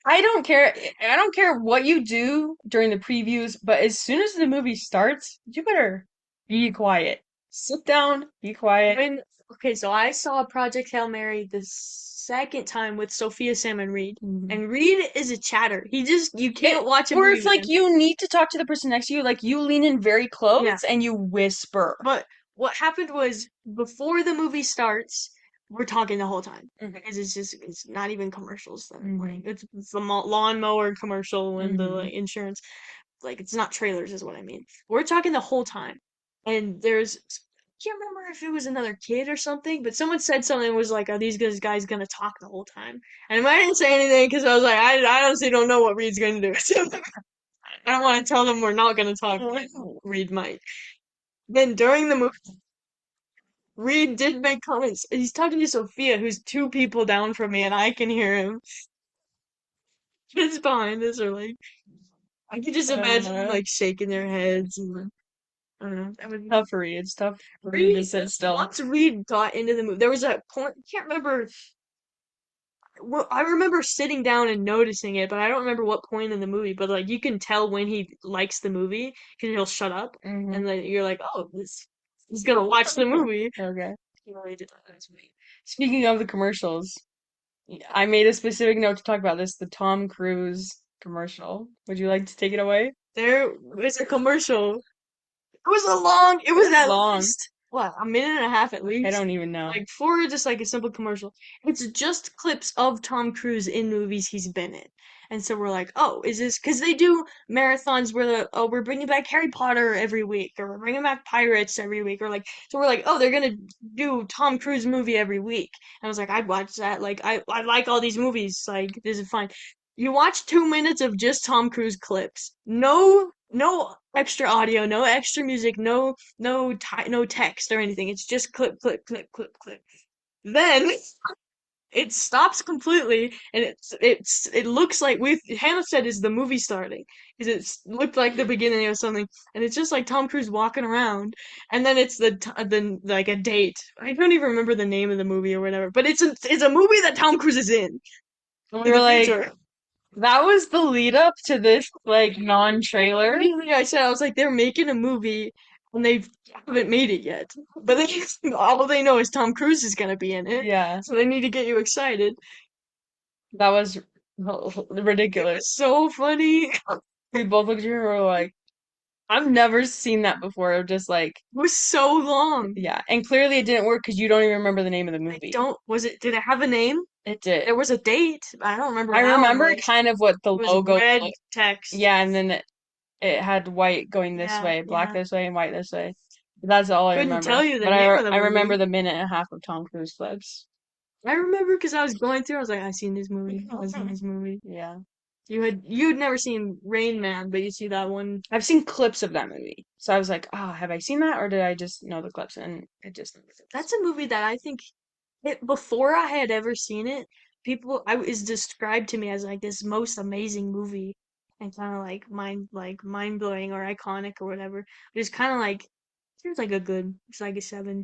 S2: I don't care. I don't care what you do during the previews, but as soon as the movie starts, you better be quiet. Sit down, be quiet.
S1: When okay, so I saw Project Hail Mary the second time with Sophia Sam and Reed.
S2: Mhm.
S1: And Reed is a chatter. You
S2: It,
S1: can't watch a
S2: or
S1: movie
S2: if
S1: with
S2: like
S1: him.
S2: you need to talk to the person next to you, like you lean in very
S1: Yeah.
S2: close and you whisper.
S1: But what happened was before the movie starts, we're talking the whole time
S2: Hmm.
S1: because it's not even commercials that are
S2: Hmm.
S1: playing. It's the lawnmower commercial and the
S2: Hmm.
S1: like, insurance. Like it's not trailers, is what I mean. We're talking the whole time, and there's can't remember if it was another kid or something, but someone said something was like, "Are these guys gonna talk the whole time?" And I didn't say anything because I was like, I honestly don't know what Reed's gonna do. I don't want to tell them we're not gonna talk. Reed might. Then during the movie, Reed did make comments. He's talking to Sophia, who's two people down from me, and I can hear him. Kids behind us are like, I can just imagine them
S2: Uh,
S1: like shaking their heads and like, I don't know. That would
S2: tough for Reed. It's tough for Reed to
S1: Reed.
S2: sit still.
S1: Once Reed got into the movie, there was a point. I can't remember. Well, I remember sitting down and noticing it, but I don't remember what point in the movie. But like, you can tell when he likes the movie because he'll shut up,
S2: Hmm.
S1: and then you're like, oh, this he's gonna watch the movie.
S2: Okay.
S1: He really did that. That's me.
S2: Speaking of the commercials, I made a specific note to talk about this, the Tom Cruise commercial. Would you like to take it away?
S1: There was a commercial. It
S2: It
S1: was
S2: was
S1: at
S2: long.
S1: least, what, a minute and a half at
S2: I
S1: least?
S2: don't even know.
S1: Like, for just like a simple commercial. It's just clips of Tom Cruise in movies he's been in. And so we're like, oh, is this, because they do marathons where oh, we're bringing back Harry Potter every week, or we're bringing back Pirates every week, or like, so we're like, oh, they're gonna do Tom Cruise movie every week. And I was like, I'd watch that. Like, I like all these movies. Like, this is fine. You watch 2 minutes of just Tom Cruise clips. No extra audio, no extra music, no text or anything. It's just clip, clip, clip, clip, clip. Then it stops completely, and it looks like we Hannah said is the movie starting because it looked like the beginning of something, and it's just like Tom Cruise walking around, and then it's the like a date. I don't even remember the name of the movie or whatever, but it's a movie that Tom Cruise is in
S2: We
S1: in
S2: were
S1: the
S2: like,
S1: future.
S2: that was the lead up to this like non-trailer.
S1: Everything I said, I was like, they're making a movie and they haven't made it yet. But all they know is Tom Cruise is gonna be in it,
S2: Yeah,
S1: so they need to get you excited.
S2: that was
S1: It
S2: ridiculous.
S1: was so funny. It
S2: We both looked at her and were like, I've never seen that before. Just like,
S1: was so long.
S2: yeah. And clearly it didn't work because you don't even remember the name of the
S1: I
S2: movie.
S1: don't, was it, did it have a name?
S2: It did.
S1: There was a date. I don't remember
S2: I
S1: what that one
S2: remember
S1: was.
S2: kind of what the
S1: It was
S2: logo
S1: red
S2: looked.
S1: text.
S2: Yeah, and then it had white going this
S1: Yeah,
S2: way, black
S1: yeah.
S2: this way, and white this way. That's all I
S1: Couldn't
S2: remember.
S1: tell you the
S2: But
S1: name of the
S2: I remember
S1: movie.
S2: the minute and a half of Tom Cruise clips.
S1: I remember because I was going through, I was like, I've seen this movie. I've seen this movie.
S2: Yeah.
S1: You'd never seen Rain Man, but you see that one.
S2: I've seen clips of that movie. So I was like, oh, have I seen that or did I just know the clips? And it just
S1: That's a movie that I think before I had ever seen it, I was described to me as like this most amazing movie and kind of like mind blowing or iconic or whatever. But it's kind of like seems like a good. It's like a 7.5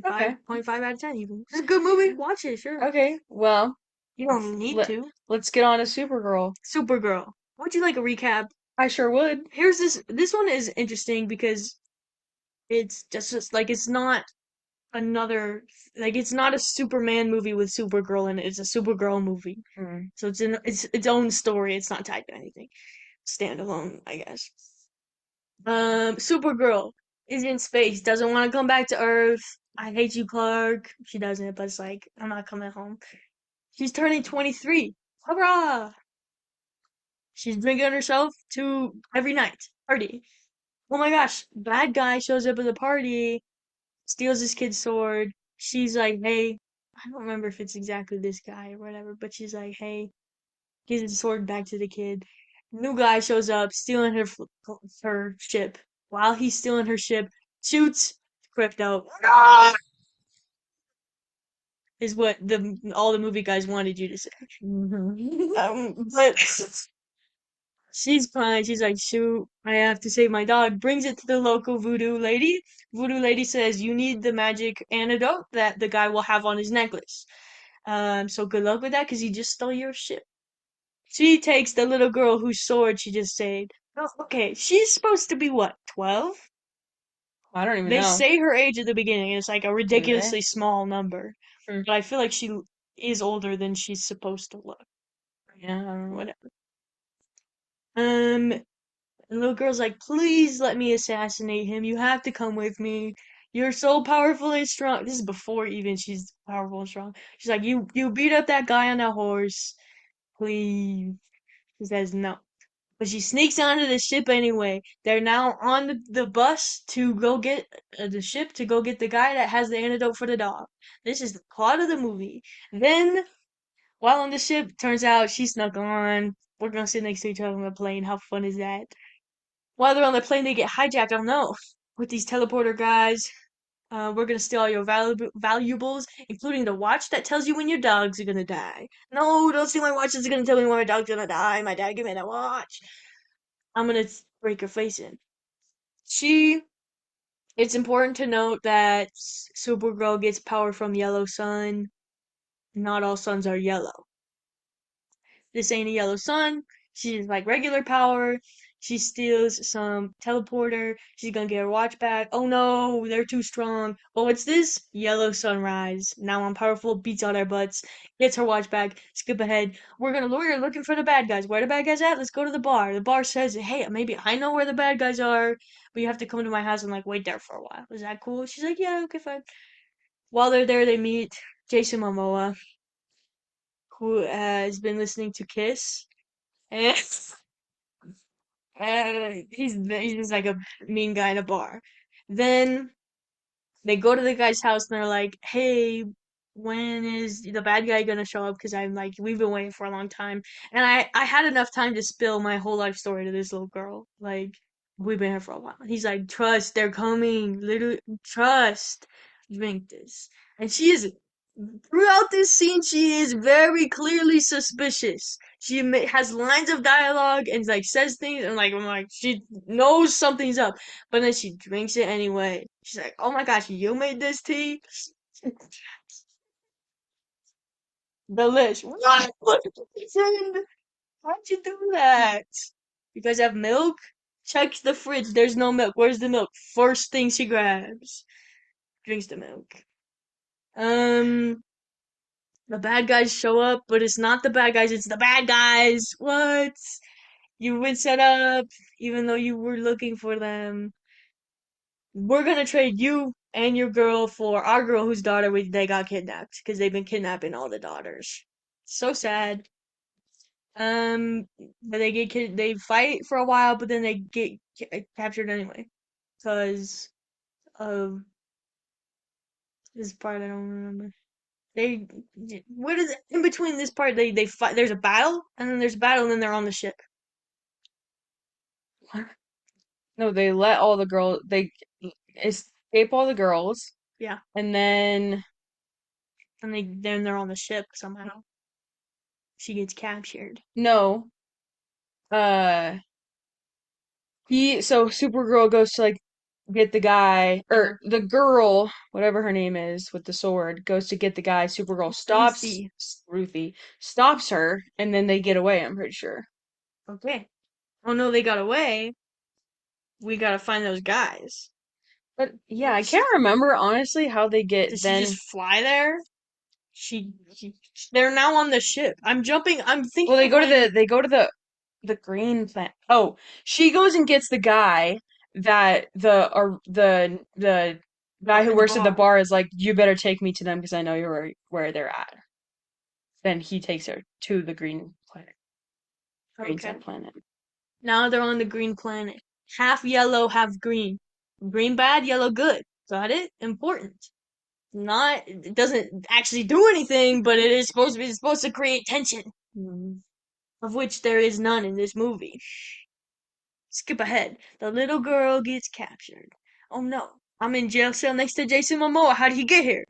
S2: Okay.
S1: 0.5 out of 10 even. It's a good movie. Watch it, sure.
S2: Okay. Well,
S1: You don't need
S2: let
S1: to.
S2: let's get on to Supergirl.
S1: Supergirl. Would you like a recap?
S2: I sure would.
S1: Here's this one is interesting because it's just like it's not another like it's not a Superman movie with Supergirl in it. It's a Supergirl movie.
S2: Mm.
S1: So it's its own story. It's not tied to anything. Standalone, I guess. Supergirl is in space, doesn't want to come back to Earth. I hate you, Clark. She doesn't, but it's like, I'm not coming home. She's turning 23. Hurrah! She's drinking herself to every night. Party. Oh my gosh, bad guy shows up at the party, steals this kid's sword. She's like, hey, I don't remember if it's exactly this guy or whatever, but she's like, hey, gives the sword back to the kid. New guy shows up, stealing her ship. While he's stealing her ship, shoots Crypto. Is what the all the movie guys wanted you to say.
S2: Hmm.
S1: But she's fine. She's like, shoot, I have to save my dog. Brings it to the local voodoo lady. Voodoo lady says, you need the magic antidote that the guy will have on his necklace. So good luck with that, because he just stole your ship. She takes the little girl whose sword she just saved. Oh, okay, she's supposed to be what, 12?
S2: I don't even
S1: They
S2: know.
S1: say her age at the beginning, and it's like a
S2: Do they?
S1: ridiculously small number.
S2: Hmm.
S1: But I feel like she is older than she's supposed to look.
S2: Yeah, I don't know.
S1: Whatever. The little girl's like, please let me assassinate him. You have to come with me. You're so powerful and strong. This is before even she's powerful and strong. She's like, you beat up that guy on that horse. Please. He says no. But she sneaks onto the ship anyway. They're now on the bus to go get the ship to go get the guy that has the antidote for the dog. This is the plot of the movie. Then, while on the ship, turns out she snuck on. We're gonna sit next to each other on the plane. How fun is that? While they're on the plane, they get hijacked. I don't know. With these teleporter guys. We're gonna steal all your valuables, including the watch that tells you when your dogs are gonna die. No, don't steal my watch. It's gonna tell me when my dog's gonna die. My dad gave me that watch. I'm gonna break her face in. She. It's important to note that Supergirl gets power from Yellow Sun. Not all suns are yellow. This ain't a yellow sun. She's like regular power. She steals some teleporter. She's gonna get her watch back. Oh no, they're too strong. Oh, what's this? Yellow sunrise. Now I'm powerful, beats all their butts, gets her watch back. Skip ahead. We're looking for the bad guys. Where the bad guys at? Let's go to the bar. The bar says, hey, maybe I know where the bad guys are, but you have to come to my house and like wait there for a while. Is that cool? She's like, yeah, okay, fine. While they're there, they meet Jason Momoa, who has been listening to Kiss. And he's just like a mean guy in a bar. Then they go to the guy's house and they're like, "Hey, when is the bad guy gonna show up? Because I'm like, we've been waiting for a long time." And I had enough time to spill my whole life story to this little girl. Like, we've been here for a while. He's like, "Trust, they're coming. Literally, trust. Drink this." And she is throughout this scene, she is very clearly suspicious. She has lines of dialogue and like says things, and like I'm like she knows something's up, but then she drinks it anyway. She's like, "Oh my gosh, you made this tea? Delish. What? What did you send? How'd you do that? You guys have milk? Check the fridge. There's no milk. Where's the milk? First thing she grabs, drinks the milk. Um, the bad guys show up, but it's not the bad guys, it's the bad guys. What? You've been set up, even though you were looking for them. We're gonna trade you and your girl for our girl whose daughter they got kidnapped because they've been kidnapping all the daughters. So sad. But they fight for a while, but then they get captured anyway because of this part I don't remember. They what is it? In between this part they fight. There's a battle and then there's a battle and then they're on the ship.
S2: No, they let all the girls, they escape all the girls,
S1: Yeah,
S2: and then,
S1: and then they're on the ship somehow. She gets captured.
S2: no, uh, so Supergirl goes to like get the guy,
S1: Uh-huh.
S2: or the girl, whatever her name is, with the sword, goes to get the guy. Supergirl stops,
S1: Ruthie.
S2: Ruthie, stops her, and then they get away, I'm pretty sure.
S1: Okay. Oh no, they got away. We gotta find those guys.
S2: But yeah,
S1: Did
S2: I
S1: she
S2: can't remember honestly how they
S1: did
S2: get
S1: she just
S2: then.
S1: fly there? She they're now on the ship. I'm jumping. I'm
S2: Well,
S1: thinking of when.
S2: they go to the green plant. Oh, she goes and gets the guy that the guy who
S1: In the
S2: works at the
S1: bar.
S2: bar is like, you better take me to them because I know you're where they're at. Then he takes her to the green planet, green
S1: Okay.
S2: sun planet.
S1: Now they're on the green planet. Half yellow, half green. Green bad, yellow good. Got it? Important. Not it doesn't actually do anything, but it is supposed to be it's supposed to create tension. Of which there is none in this movie. Skip ahead. The little girl gets captured. Oh no. I'm in jail cell next to Jason Momoa. How did he get here?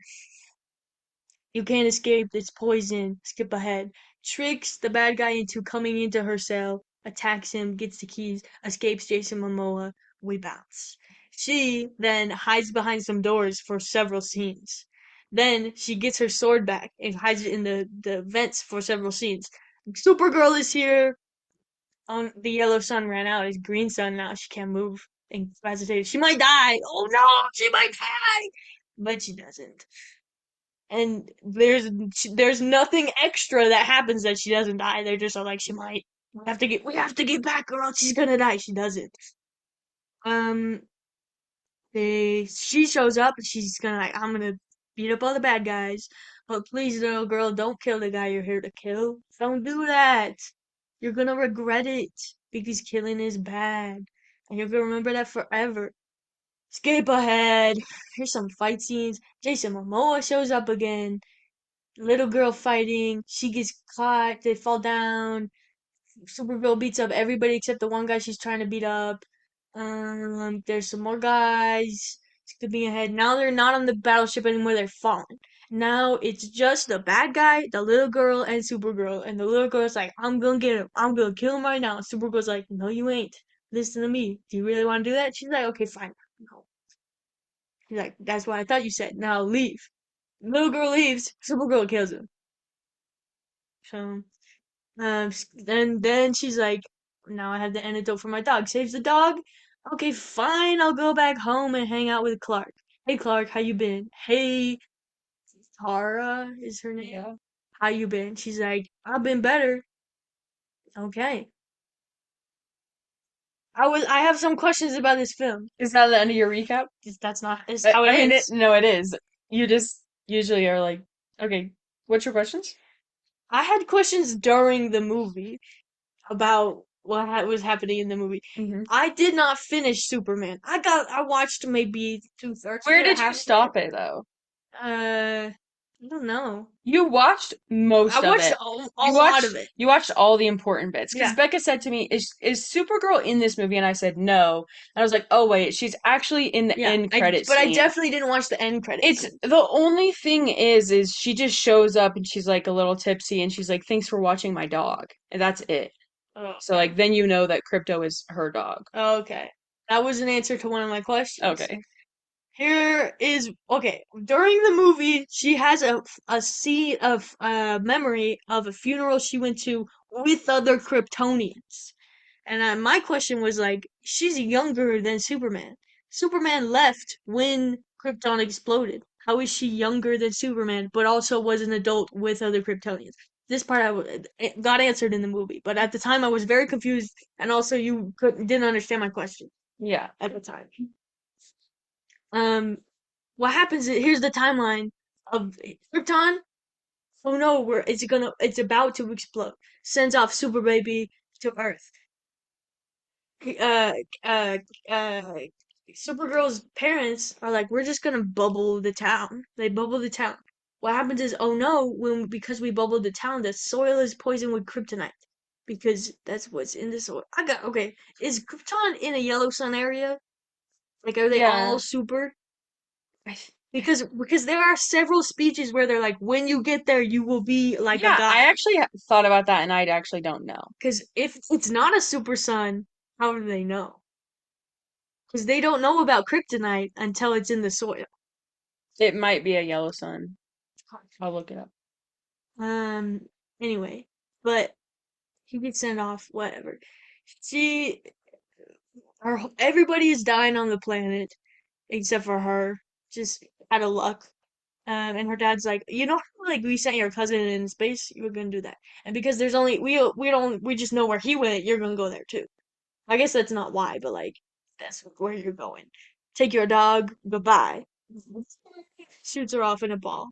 S1: You can't escape. It's poison. Skip ahead. Tricks the bad guy into coming into her cell, attacks him, gets the keys, escapes Jason Momoa. We bounce. She then hides behind some doors for several scenes. Then she gets her sword back and hides it in the vents for several scenes. Supergirl is here. On the yellow sun ran out. It's green sun now. She can't move. Incapacitated. She might die. Oh no, she might die, but she doesn't. And there's nothing extra that happens that she doesn't die. They're just like she might. We have to get back, or else she's gonna die. She doesn't. Um, she shows up and she's gonna like I'm gonna beat up all the bad guys, but please, little girl, don't kill the guy you're here to kill. Don't do that. You're gonna regret it. because killing is bad. And you're gonna remember that forever. Skip ahead. Here's some fight scenes. Jason Momoa shows up again. Little girl fighting. She gets caught. They fall down. Supergirl beats up everybody except the one guy she's trying to beat up. There's some more guys skipping ahead. Now they're not on the battleship anymore. They're fallen. Now it's just the bad guy, the little girl, and Supergirl. And the little girl's like, "I'm gonna get him. I'm gonna kill him right now." Supergirl's like, "No, you ain't. Listen to me. Do you really want to do that?" She's like, "Okay, fine." No. She's like, "That's what I thought you said. Now leave." Little girl leaves. Supergirl kills him. So then she's like, now I have the antidote for my dog. Saves the dog. Okay, fine. I'll go back home and hang out with Clark. Hey, Clark, how you been? Hey, Tara is her name.
S2: Yeah.
S1: How you been? She's like, I've been better. Okay. I have some questions about this film.
S2: Is that the end of your recap?
S1: That's not. Is
S2: I,
S1: how it
S2: I mean,
S1: ends.
S2: no, it is. You just usually are like, okay, what's your questions?
S1: I had questions during the movie about what was happening in the movie.
S2: Hmm.
S1: I did not finish Superman. I watched maybe 2/3 of
S2: Where
S1: it,
S2: did you
S1: half of it.
S2: stop it though?
S1: I don't know.
S2: You watched
S1: I
S2: most of
S1: watched
S2: it.
S1: a lot of it.
S2: You watched all the important bits because
S1: Yeah,
S2: Becca said to me, is Supergirl in this movie?" And I said no. And I was like, "Oh wait, she's actually in the
S1: yeah.
S2: end credit
S1: But I
S2: scene."
S1: definitely didn't watch the end credit
S2: It's
S1: scene.
S2: the only thing is she just shows up and she's like a little tipsy and she's like, "Thanks for watching my dog." And that's it.
S1: Oh,
S2: So like then you know that Crypto is her dog.
S1: okay. That was an answer to one of my questions.
S2: Okay.
S1: Here is okay. During the movie, she has a scene of memory of a funeral she went to with other Kryptonians. And my question was like, she's younger than Superman. Superman left when Krypton exploded. How is she younger than Superman, but also was an adult with other Kryptonians? This part it got answered in the movie, but at the time I was very confused, and also didn't understand my question
S2: Yeah.
S1: at the time. Um, what happens? Here's the timeline of Krypton. Oh no, it's about to explode. Sends off Super Baby to Earth. uh, uh, uh, Supergirl's parents are like, we're just gonna bubble the town. They bubble the town. What happens is, oh no, because we bubbled the town, the soil is poisoned with kryptonite. Because that's what's in the soil. Okay. Is Krypton in a yellow sun area? Like, are they all
S2: Yeah.
S1: super?
S2: I th-
S1: Because there are several speeches where they're like, when you get there, you will be like a
S2: yeah, I
S1: god.
S2: actually thought about that and I actually don't know.
S1: Because if it's not a super sun, how do they know? Because they don't know about kryptonite until it's in the soil.
S2: It might be a yellow sun. I'll look it up.
S1: Um. Anyway, but he gets sent off. Whatever. She, everybody is dying on the planet except for her. Just out of luck. And her dad's like, you know, how, like we sent your cousin in space, you were gonna do that. And because there's only we just know where he went, you're gonna go there too. I guess that's not why, but like that's where you're going. Take your dog. Goodbye. Shoots her off in a ball.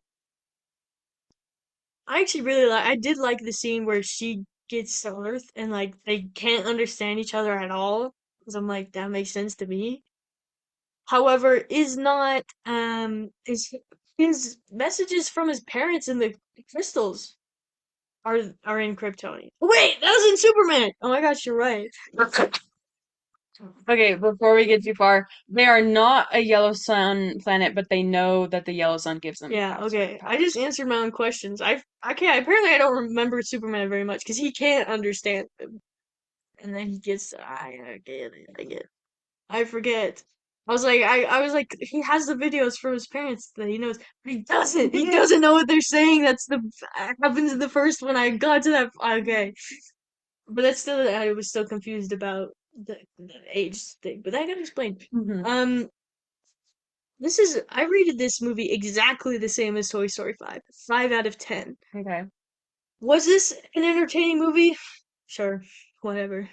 S1: I actually I did like the scene where she gets to Earth and like they can't understand each other at all. Because I'm like, that makes sense to me. However, is not is his messages from his parents in the crystals are in Kryptonian. Wait, that was in Superman. Oh my gosh, you're right.
S2: Okay, before we get too far, they are not a yellow sun planet, but they know that the yellow sun gives them
S1: Yeah, okay. I just
S2: powers.
S1: answered my own questions. I can't apparently I don't remember Superman very much because he can't understand them. And then he gets I get it. I get it. I forget. I was like, he has the videos from his parents that he knows, but he doesn't. He doesn't know what they're saying. That's the happens in the first one. I got to that. Okay, but that's still. I was still confused about the age thing, but that got explained.
S2: Hmm.
S1: Um, I rated this movie exactly the same as Toy Story 5. 5 out of 10.
S2: Okay.
S1: Was this an entertaining movie? Sure, whatever.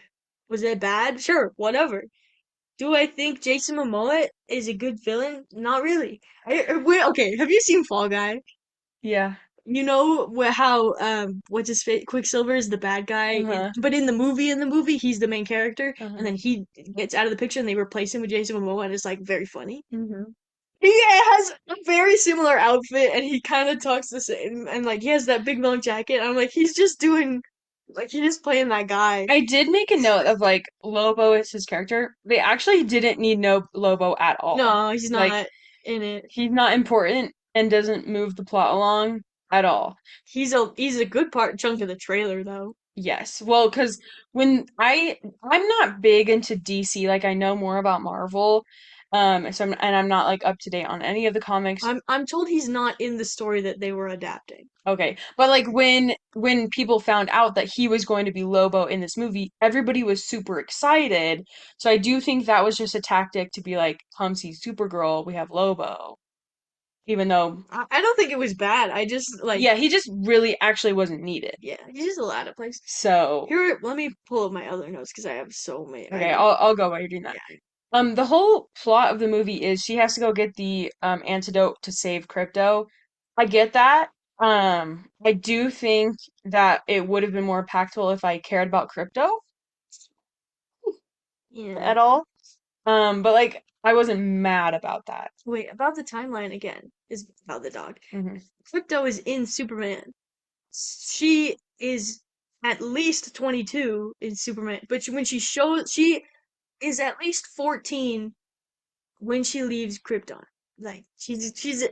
S1: Was it bad? Sure, whatever. Do I think Jason Momoa is a good villain? Not really. Okay, have you seen Fall Guy?
S2: Yeah.
S1: You know how what's his face Quicksilver is the bad guy
S2: Uh-huh.
S1: but in the movie he's the main character and
S2: Uh-huh.
S1: then he gets out of the picture and they replace him with Jason Momoa and it's like very funny.
S2: Hmm.
S1: He has a very similar outfit and he kind of talks the same and like he has that big long jacket. I'm like he's just doing like he's just playing that guy.
S2: I did make a note of like Lobo is his character. They actually didn't need no Lobo at all.
S1: No, he's
S2: Like
S1: not in it.
S2: he's not important and doesn't move the plot along at all.
S1: He's a good part chunk of the trailer though.
S2: Yes. Well, because when I'm not big into DC, like I know more about Marvel. And I'm not like up to date on any of the comics.
S1: I'm told he's not in the story that they were adapting.
S2: Okay. But like when people found out that he was going to be Lobo in this movie, everybody was super excited. So I do think that was just a tactic to be like, come see Supergirl, we have Lobo. Even though,
S1: I don't think it was bad. I just like
S2: yeah, he just really actually wasn't needed.
S1: yeah, he's just a lot of places.
S2: So,
S1: Here, let me pull up my other notes because I have so many.
S2: okay, I'll go while you're doing that.
S1: Yeah,
S2: The whole plot of the movie is she has to go get the antidote to save Crypto. I get that. I do think that it would have been more impactful if I cared about Crypto
S1: yeah.
S2: at all. But like I wasn't mad about that.
S1: Wait, about the timeline again is about the dog.
S2: Hmm.
S1: Crypto is in Superman. She is at least 22 in Superman, but when she is at least 14 when she leaves Krypton. Like she's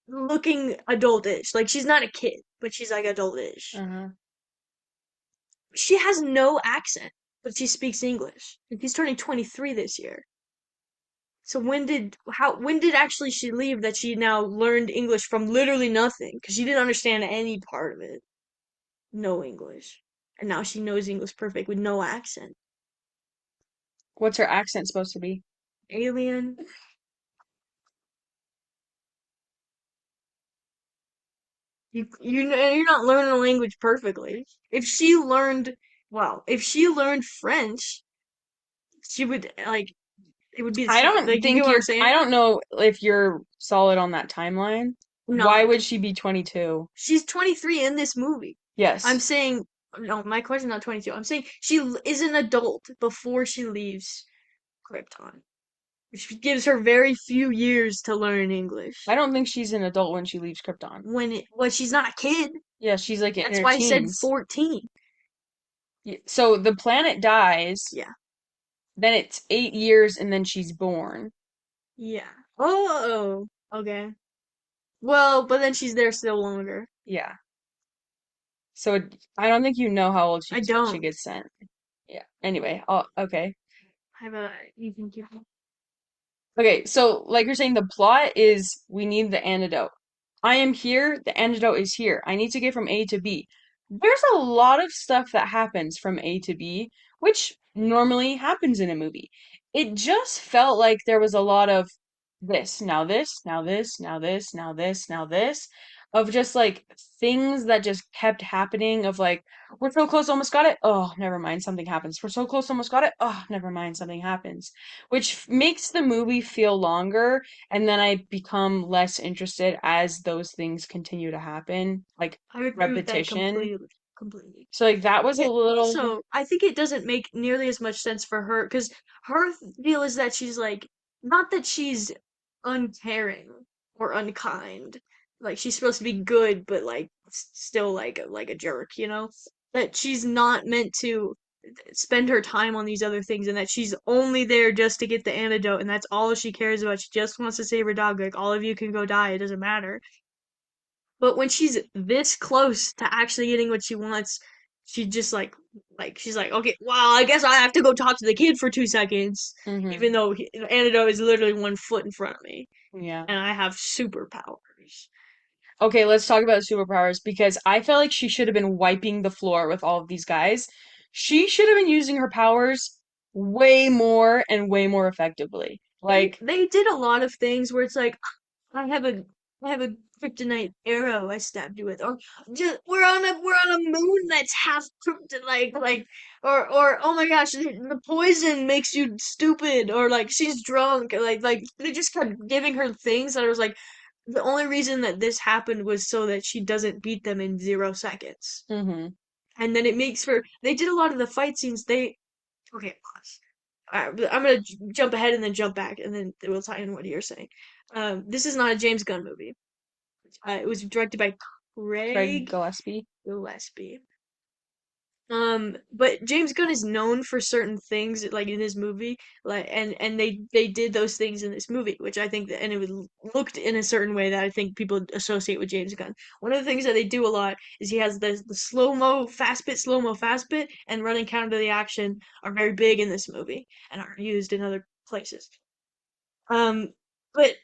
S1: looking adultish. Like she's not a kid, but she's like adultish.
S2: Uh-huh.
S1: She has no accent, but she speaks English. And she's turning 23 this year. So when did actually she leave that she now learned English from literally nothing? Because she didn't understand any part of it. No English. And now she knows English perfect with no accent.
S2: What's her accent supposed to be?
S1: Alien. You're not learning a language perfectly. If she learned if she learned French, she would like it would be the
S2: I
S1: same.
S2: don't
S1: Like you get
S2: think
S1: what I'm
S2: you're, I
S1: saying?
S2: don't know if you're solid on that timeline. Why
S1: No.
S2: would she be 22?
S1: She's 23 in this movie. I'm
S2: Yes.
S1: saying, no, my question's not 22. I'm saying is an adult before she leaves Krypton, which gives her very few years to learn
S2: I
S1: English.
S2: don't think she's an adult when she leaves Krypton.
S1: She's not a kid.
S2: Yeah, she's like in
S1: That's
S2: her
S1: why I said
S2: teens.
S1: 14.
S2: So the planet dies,
S1: Yeah.
S2: then it's 8 years, and then she's born.
S1: Yeah. Oh, okay. Well, but then she's there still longer.
S2: Yeah. So I don't think you know how old
S1: I
S2: she
S1: don't.
S2: gets sent. Yeah. Anyway, okay.
S1: I have a, you can keep.
S2: Okay, so like you're saying, the plot is we need the antidote. I am here, the antidote is here. I need to get from A to B. There's a lot of stuff that happens from A to B, which normally happens in a movie. It just felt like there was a lot of this, now this, now this, now this, now this, now this, of just like things that just kept happening of like, we're so close, almost got it. Oh, never mind, something happens. We're so close, almost got it. Oh, never mind, something happens, which makes the movie feel longer, and then I become less interested as those things continue to happen, like
S1: I agree with that
S2: repetition.
S1: completely. Completely.
S2: So like that was a
S1: It
S2: little,
S1: also, I think it doesn't make nearly as much sense for her because her deal is that she's like, not that she's uncaring or unkind. Like she's supposed to be good, but like still like a jerk, you know? That she's not meant to spend her time on these other things and that she's only there just to get the antidote and that's all she cares about. She just wants to save her dog. Like all of you can go die, it doesn't matter. But when she's this close to actually getting what she wants, she just she's like, okay, well, I guess I have to go talk to the kid for 2 seconds,
S2: hmm,
S1: even though the antidote is literally 1 foot in front of me,
S2: yeah.
S1: and I have superpowers.
S2: Okay, let's talk about superpowers because I felt like she should have been wiping the floor with all of these guys. She should have been using her powers way more and way more effectively. Like,
S1: They did a lot of things where it's like, I have a I have a kryptonite arrow I stabbed you with, or just we're on a moon that's half kryptonite, or oh my gosh, the poison makes you stupid, or like she's drunk, like they just kept giving her things that I was like, the only reason that this happened was so that she doesn't beat them in 0 seconds.
S2: Mm-hmm.
S1: And then it makes for they did a lot of the fight scenes. They okay, pause. I'm gonna jump ahead and then jump back, and then we'll tie in what you're saying. This is not a James Gunn movie. It was directed by
S2: Craig
S1: Craig
S2: Gillespie.
S1: Gillespie. But James Gunn is known for certain things, like in his movie, like and they did those things in this movie, which I think that, and it was looked in a certain way that I think people associate with James Gunn. One of the things that they do a lot is he has the slow mo, fast bit, and running counter to the action are very big in this movie and are used in other places. Um, but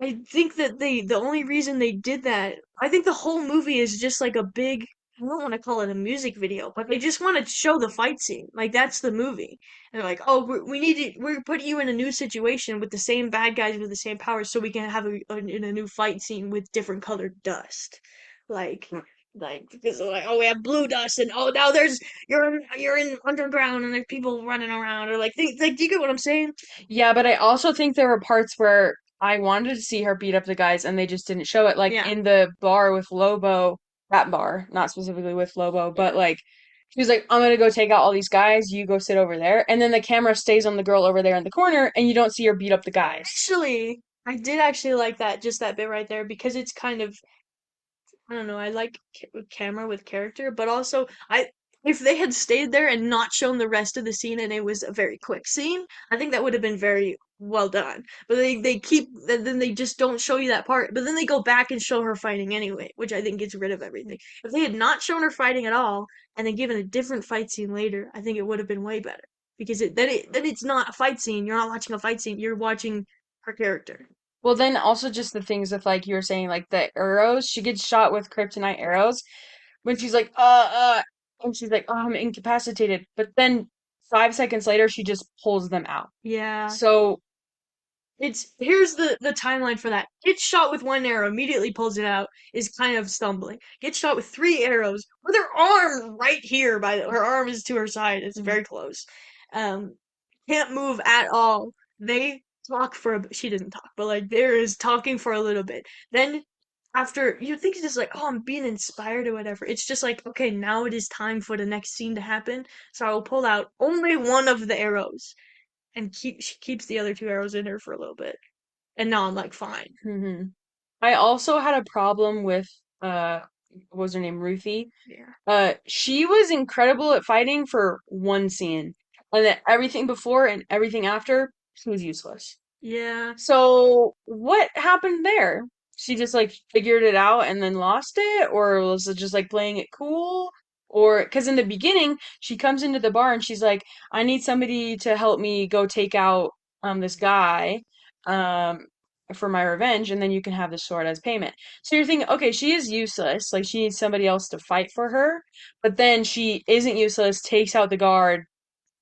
S1: I think that the only reason they did that, I think the whole movie is just like a big, I don't want to call it a music video, but they just want to show the fight scene. Like that's the movie. And they're like, oh, we need to, we're putting you in a new situation with the same bad guys with the same powers, so we can have in a new fight scene with different colored dust. Like, like because they're like, oh, we have blue dust, and oh, now there's you're in underground, and there's people running around, or like, do you get what I'm saying?
S2: Yeah, but I also think there were parts where I wanted to see her beat up the guys and they just didn't show it. Like
S1: Yeah,
S2: in the bar with Lobo, that bar, not specifically with Lobo, but
S1: yeah.
S2: like she was like, I'm gonna go take out all these guys, you go sit over there. And then the camera stays on the girl over there in the corner and you don't see her beat up the guys.
S1: Actually, I did actually like that, just that bit right there, because it's kind of, I don't know, I like camera with character, but also if they had stayed there and not shown the rest of the scene and it was a very quick scene, I think that would have been very well done. But they keep then they just don't show you that part, but then they go back and show her fighting anyway, which I think gets rid of everything. If they had not shown her fighting at all and then given a different fight scene later, I think it would have been way better. Because then it's not a fight scene. You're not watching a fight scene. You're watching her character.
S2: Well, then also just the things with like you were saying, like the arrows, she gets shot with kryptonite arrows when she's like, and she's like, oh, I'm incapacitated. But then 5 seconds later, she just pulls them out.
S1: Yeah.
S2: So,
S1: It's here's the timeline for that. Gets shot with one arrow, immediately pulls it out, is kind of stumbling. Gets shot with three arrows with her arm right here her arm is to her side. It's very close. Um, can't move at all. They talk for she doesn't talk, but like there is talking for a little bit. Then after you think it's just like, oh, I'm being inspired or whatever. It's just like, okay, now it is time for the next scene to happen. So I will pull out only one of the arrows and she keeps the other two arrows in her for a little bit. And now I'm like, fine.
S2: hmm I also had a problem with uh what was her name? Ruthie.
S1: Yeah.
S2: She was incredible at fighting for one scene. And then everything before and everything after, she was useless.
S1: Yeah.
S2: So what happened there? She just like figured it out and then lost it, or was it just like playing it cool? Or because in the beginning she comes into the bar and she's like, I need somebody to help me go take out this guy um for my revenge, and then you can have the sword as payment. So you're thinking, okay, she is useless, like she needs somebody else to fight for her, but then she isn't useless, takes out the guard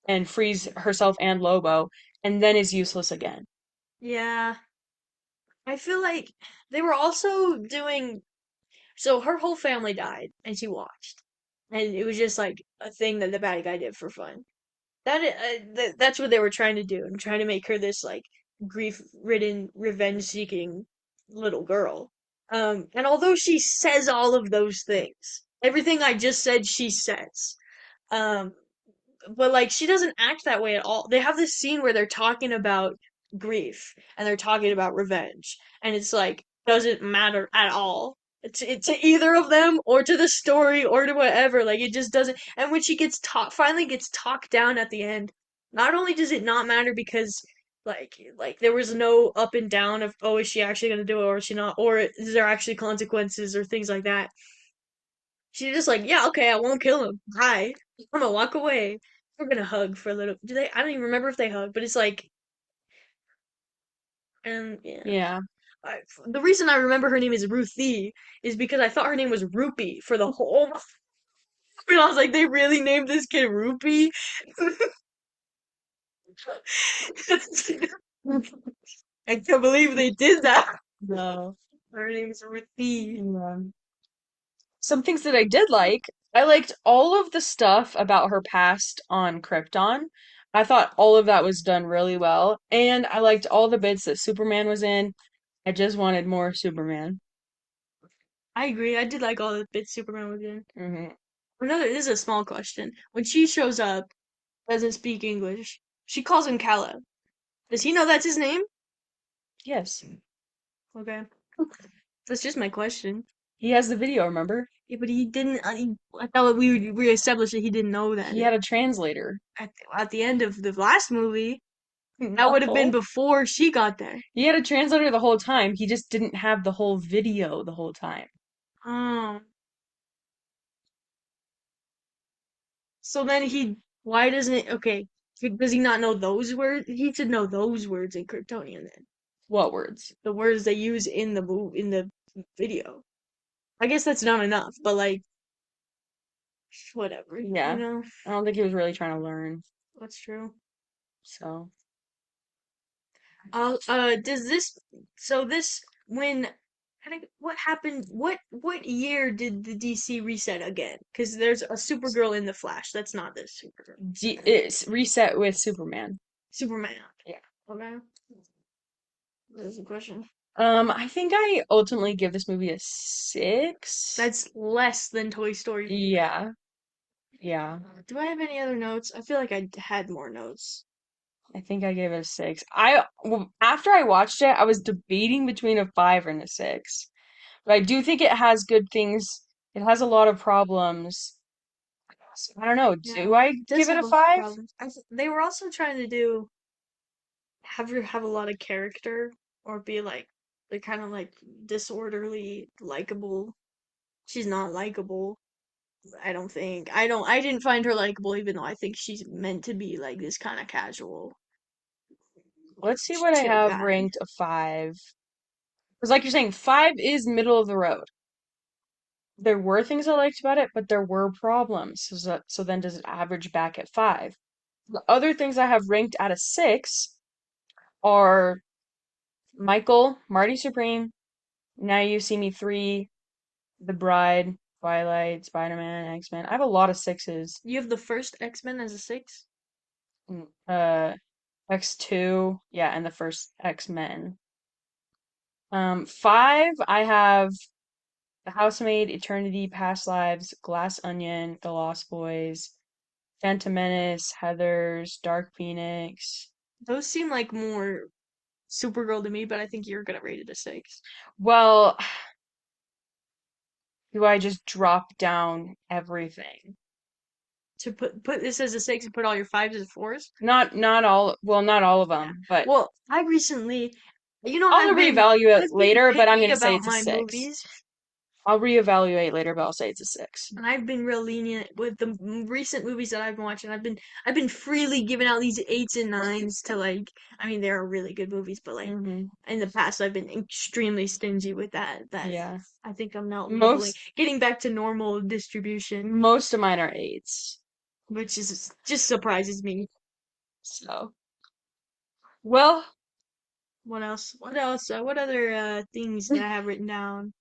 S2: and frees herself and Lobo, and then is useless again.
S1: Yeah. I feel like they were also doing so her whole family died and she watched. And it was just like a thing that the bad guy did for fun. That's what they were trying to do and trying to make her this like grief-ridden, revenge-seeking little girl. And although she says all of those things, everything I just said she says. Um, but like she doesn't act that way at all. They have this scene where they're talking about grief and they're talking about revenge, and it's like doesn't matter at all. To either of them or to the story or to whatever. Like it just doesn't. And when she gets finally gets talked down at the end, not only does it not matter because like there was no up and down of oh is she actually gonna do it or is she not or is there actually consequences or things like that. She's just like, yeah, okay, I won't kill him. Bye. I'm gonna walk away. We're gonna hug for a little. Do they? I don't even remember if they hug, but it's like, and yeah.
S2: Yeah.
S1: The reason I remember her name is Ruthie is because I thought her name was Rupee for the whole. And I was like, they really named this kid Rupee. I can't believe they did that.
S2: No.
S1: Her name's Ruthie.
S2: Yeah. Some things that I did like, I liked all of the stuff about her past on Krypton. I thought all of that was done really well, and I liked all the bits that Superman was in. I just wanted more Superman.
S1: I agree. I did like all the bits Superman was in.
S2: Hmm.
S1: This is a small question. When she shows up, doesn't speak English. She calls him Kala. Does he know that's his name?
S2: Yes.
S1: Okay. That's just my question.
S2: He has the video, remember?
S1: Yeah, but he didn't. I thought we established that he didn't know that
S2: He had a translator.
S1: at the end of the last movie. That would have been
S2: No.
S1: before she got there.
S2: He had a translator the whole time. He just didn't have the whole video the whole time.
S1: Oh, so then he. Why doesn't? Okay, does he not know those words? He should know those words in Kryptonian then.
S2: What words?
S1: The words they use in the in the video. I guess that's not enough, but like whatever,
S2: Yeah. I don't think he was really trying to learn.
S1: That's true.
S2: So,
S1: Does this so this when what happened? What year did the DC reset again? Because there's a Supergirl in the Flash. That's not this Supergirl.
S2: it's reset with Superman.
S1: Superman.
S2: Yeah.
S1: Okay. That's the question.
S2: I think I ultimately give this movie a 6.
S1: That's less than Toy Story 4.
S2: Yeah. Yeah.
S1: Do I have any other notes? I feel like I had more notes.
S2: I think I gave it a 6. After I watched it, I was debating between a 5 and a 6. But I do think it has good things. It has a lot of problems. I don't know.
S1: Yeah,
S2: Do I
S1: it does
S2: give it
S1: have
S2: a
S1: a
S2: 5?
S1: problem. They were also trying to do have a lot of character or be like they're kind of like disorderly, likable. She's not likable. I don't think. I didn't find her likable even though I think she's meant to be like this kind of casual
S2: Let's see what I
S1: chill
S2: have
S1: guy.
S2: ranked a 5. Because like you're saying, 5 is middle of the road. There were things I liked about it, but there were problems. So then does it average back at 5? The other things I have ranked at a 6 are Michael, Marty Supreme, Now You See Me 3, The Bride, Twilight, Spider-Man, X-Men. I have a lot of sixes.
S1: You have the first X-Men as a 6?
S2: Mm, X2, yeah, and the first X-Men. 5, I have The Housemaid, Eternity, Past Lives, Glass Onion, The Lost Boys, Phantom Menace, Heathers, Dark Phoenix.
S1: Those seem like more Supergirl to me, but I think you're gonna rate it a 6.
S2: Well, do I just drop down everything?
S1: To put this as a 6 and put all your 5s as 4s?
S2: Not all, well, not all of
S1: Yeah.
S2: them, but
S1: Well, I recently,
S2: I'll reevaluate
S1: I've been
S2: later, but I'm
S1: picky
S2: gonna say
S1: about
S2: it's a
S1: my
S2: 6.
S1: movies,
S2: I'll reevaluate later, but I'll say it's a 6.
S1: and I've been real lenient with the recent movies that I've been watching. I've been freely giving out these 8s and 9s to like. I mean, they are really good movies, but like
S2: Hmm.
S1: in the past, I've been extremely stingy with that.
S2: Yeah.
S1: I think I'm now leveling,
S2: Most
S1: getting back to normal distribution,
S2: most of mine are 8s.
S1: which is just surprises me.
S2: So, well,
S1: What else? What else? What other things did I have written down?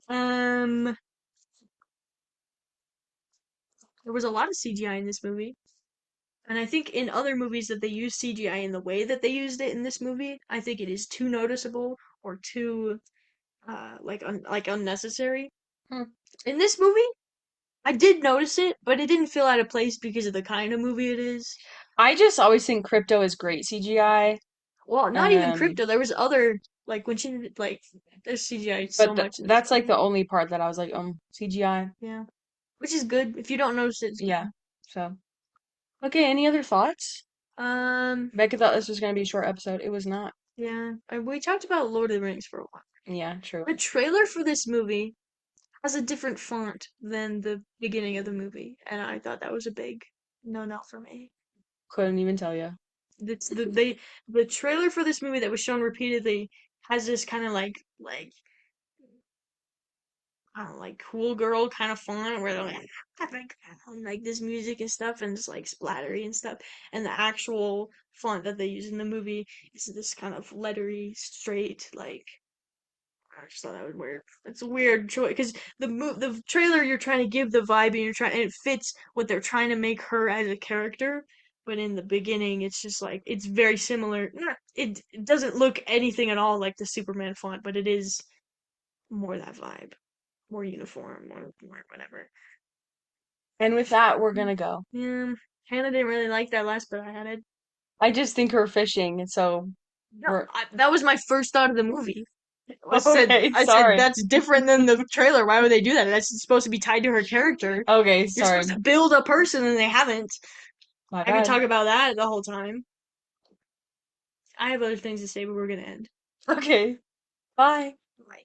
S1: Um, there was a lot of CGI in this movie. And I think in other movies that they use CGI in the way that they used it in this movie, I think it is too noticeable or too like unnecessary.
S2: hmm,
S1: In this movie, I did notice it, but it didn't feel out of place because of the kind of movie it is.
S2: I just always think Crypto is great CGI.
S1: Well, not even
S2: Um,
S1: Crypto. There was other like when she like there's CGI so
S2: but th
S1: much in this
S2: that's like
S1: movie.
S2: the only part that I was like, CGI.
S1: Yeah, which is good. If you don't notice it, it's
S2: Yeah.
S1: good.
S2: So, okay, any other thoughts?
S1: Um,
S2: Becca thought this was gonna be a short episode. It was not.
S1: yeah, we talked about Lord of the Rings for a while.
S2: Yeah, true.
S1: The trailer for this movie has a different font than the beginning of the movie, and I thought that was a big no for me.
S2: Couldn't even tell you.
S1: It's the trailer for this movie that was shown repeatedly has this kind of I don't know, like cool girl kind of font where they're like this music and stuff and just like splattery and stuff, and the actual font that they use in the movie is this kind of lettery, straight like. I just thought that was weird. It's a weird choice because the trailer you're trying to give the vibe and you're trying and it fits what they're trying to make her as a character. but in the beginning, it's just like it's very similar. It doesn't look anything at all like the Superman font, but it is more that vibe, more uniform, more whatever.
S2: And with that, we're gonna go.
S1: Yeah, Hannah didn't really like that last bit I added.
S2: I just think we're fishing, and so
S1: No,
S2: we're
S1: that was my first thought of the movie.
S2: okay.
S1: I said
S2: Sorry.
S1: that's different than the trailer. Why would they do that? That's supposed to be tied to her character.
S2: Okay,
S1: You're supposed
S2: sorry.
S1: to build a person, and they haven't.
S2: My
S1: I could
S2: bad.
S1: talk about that the whole time. I have other things to say, but we're gonna end.
S2: Okay. Bye.
S1: Bye.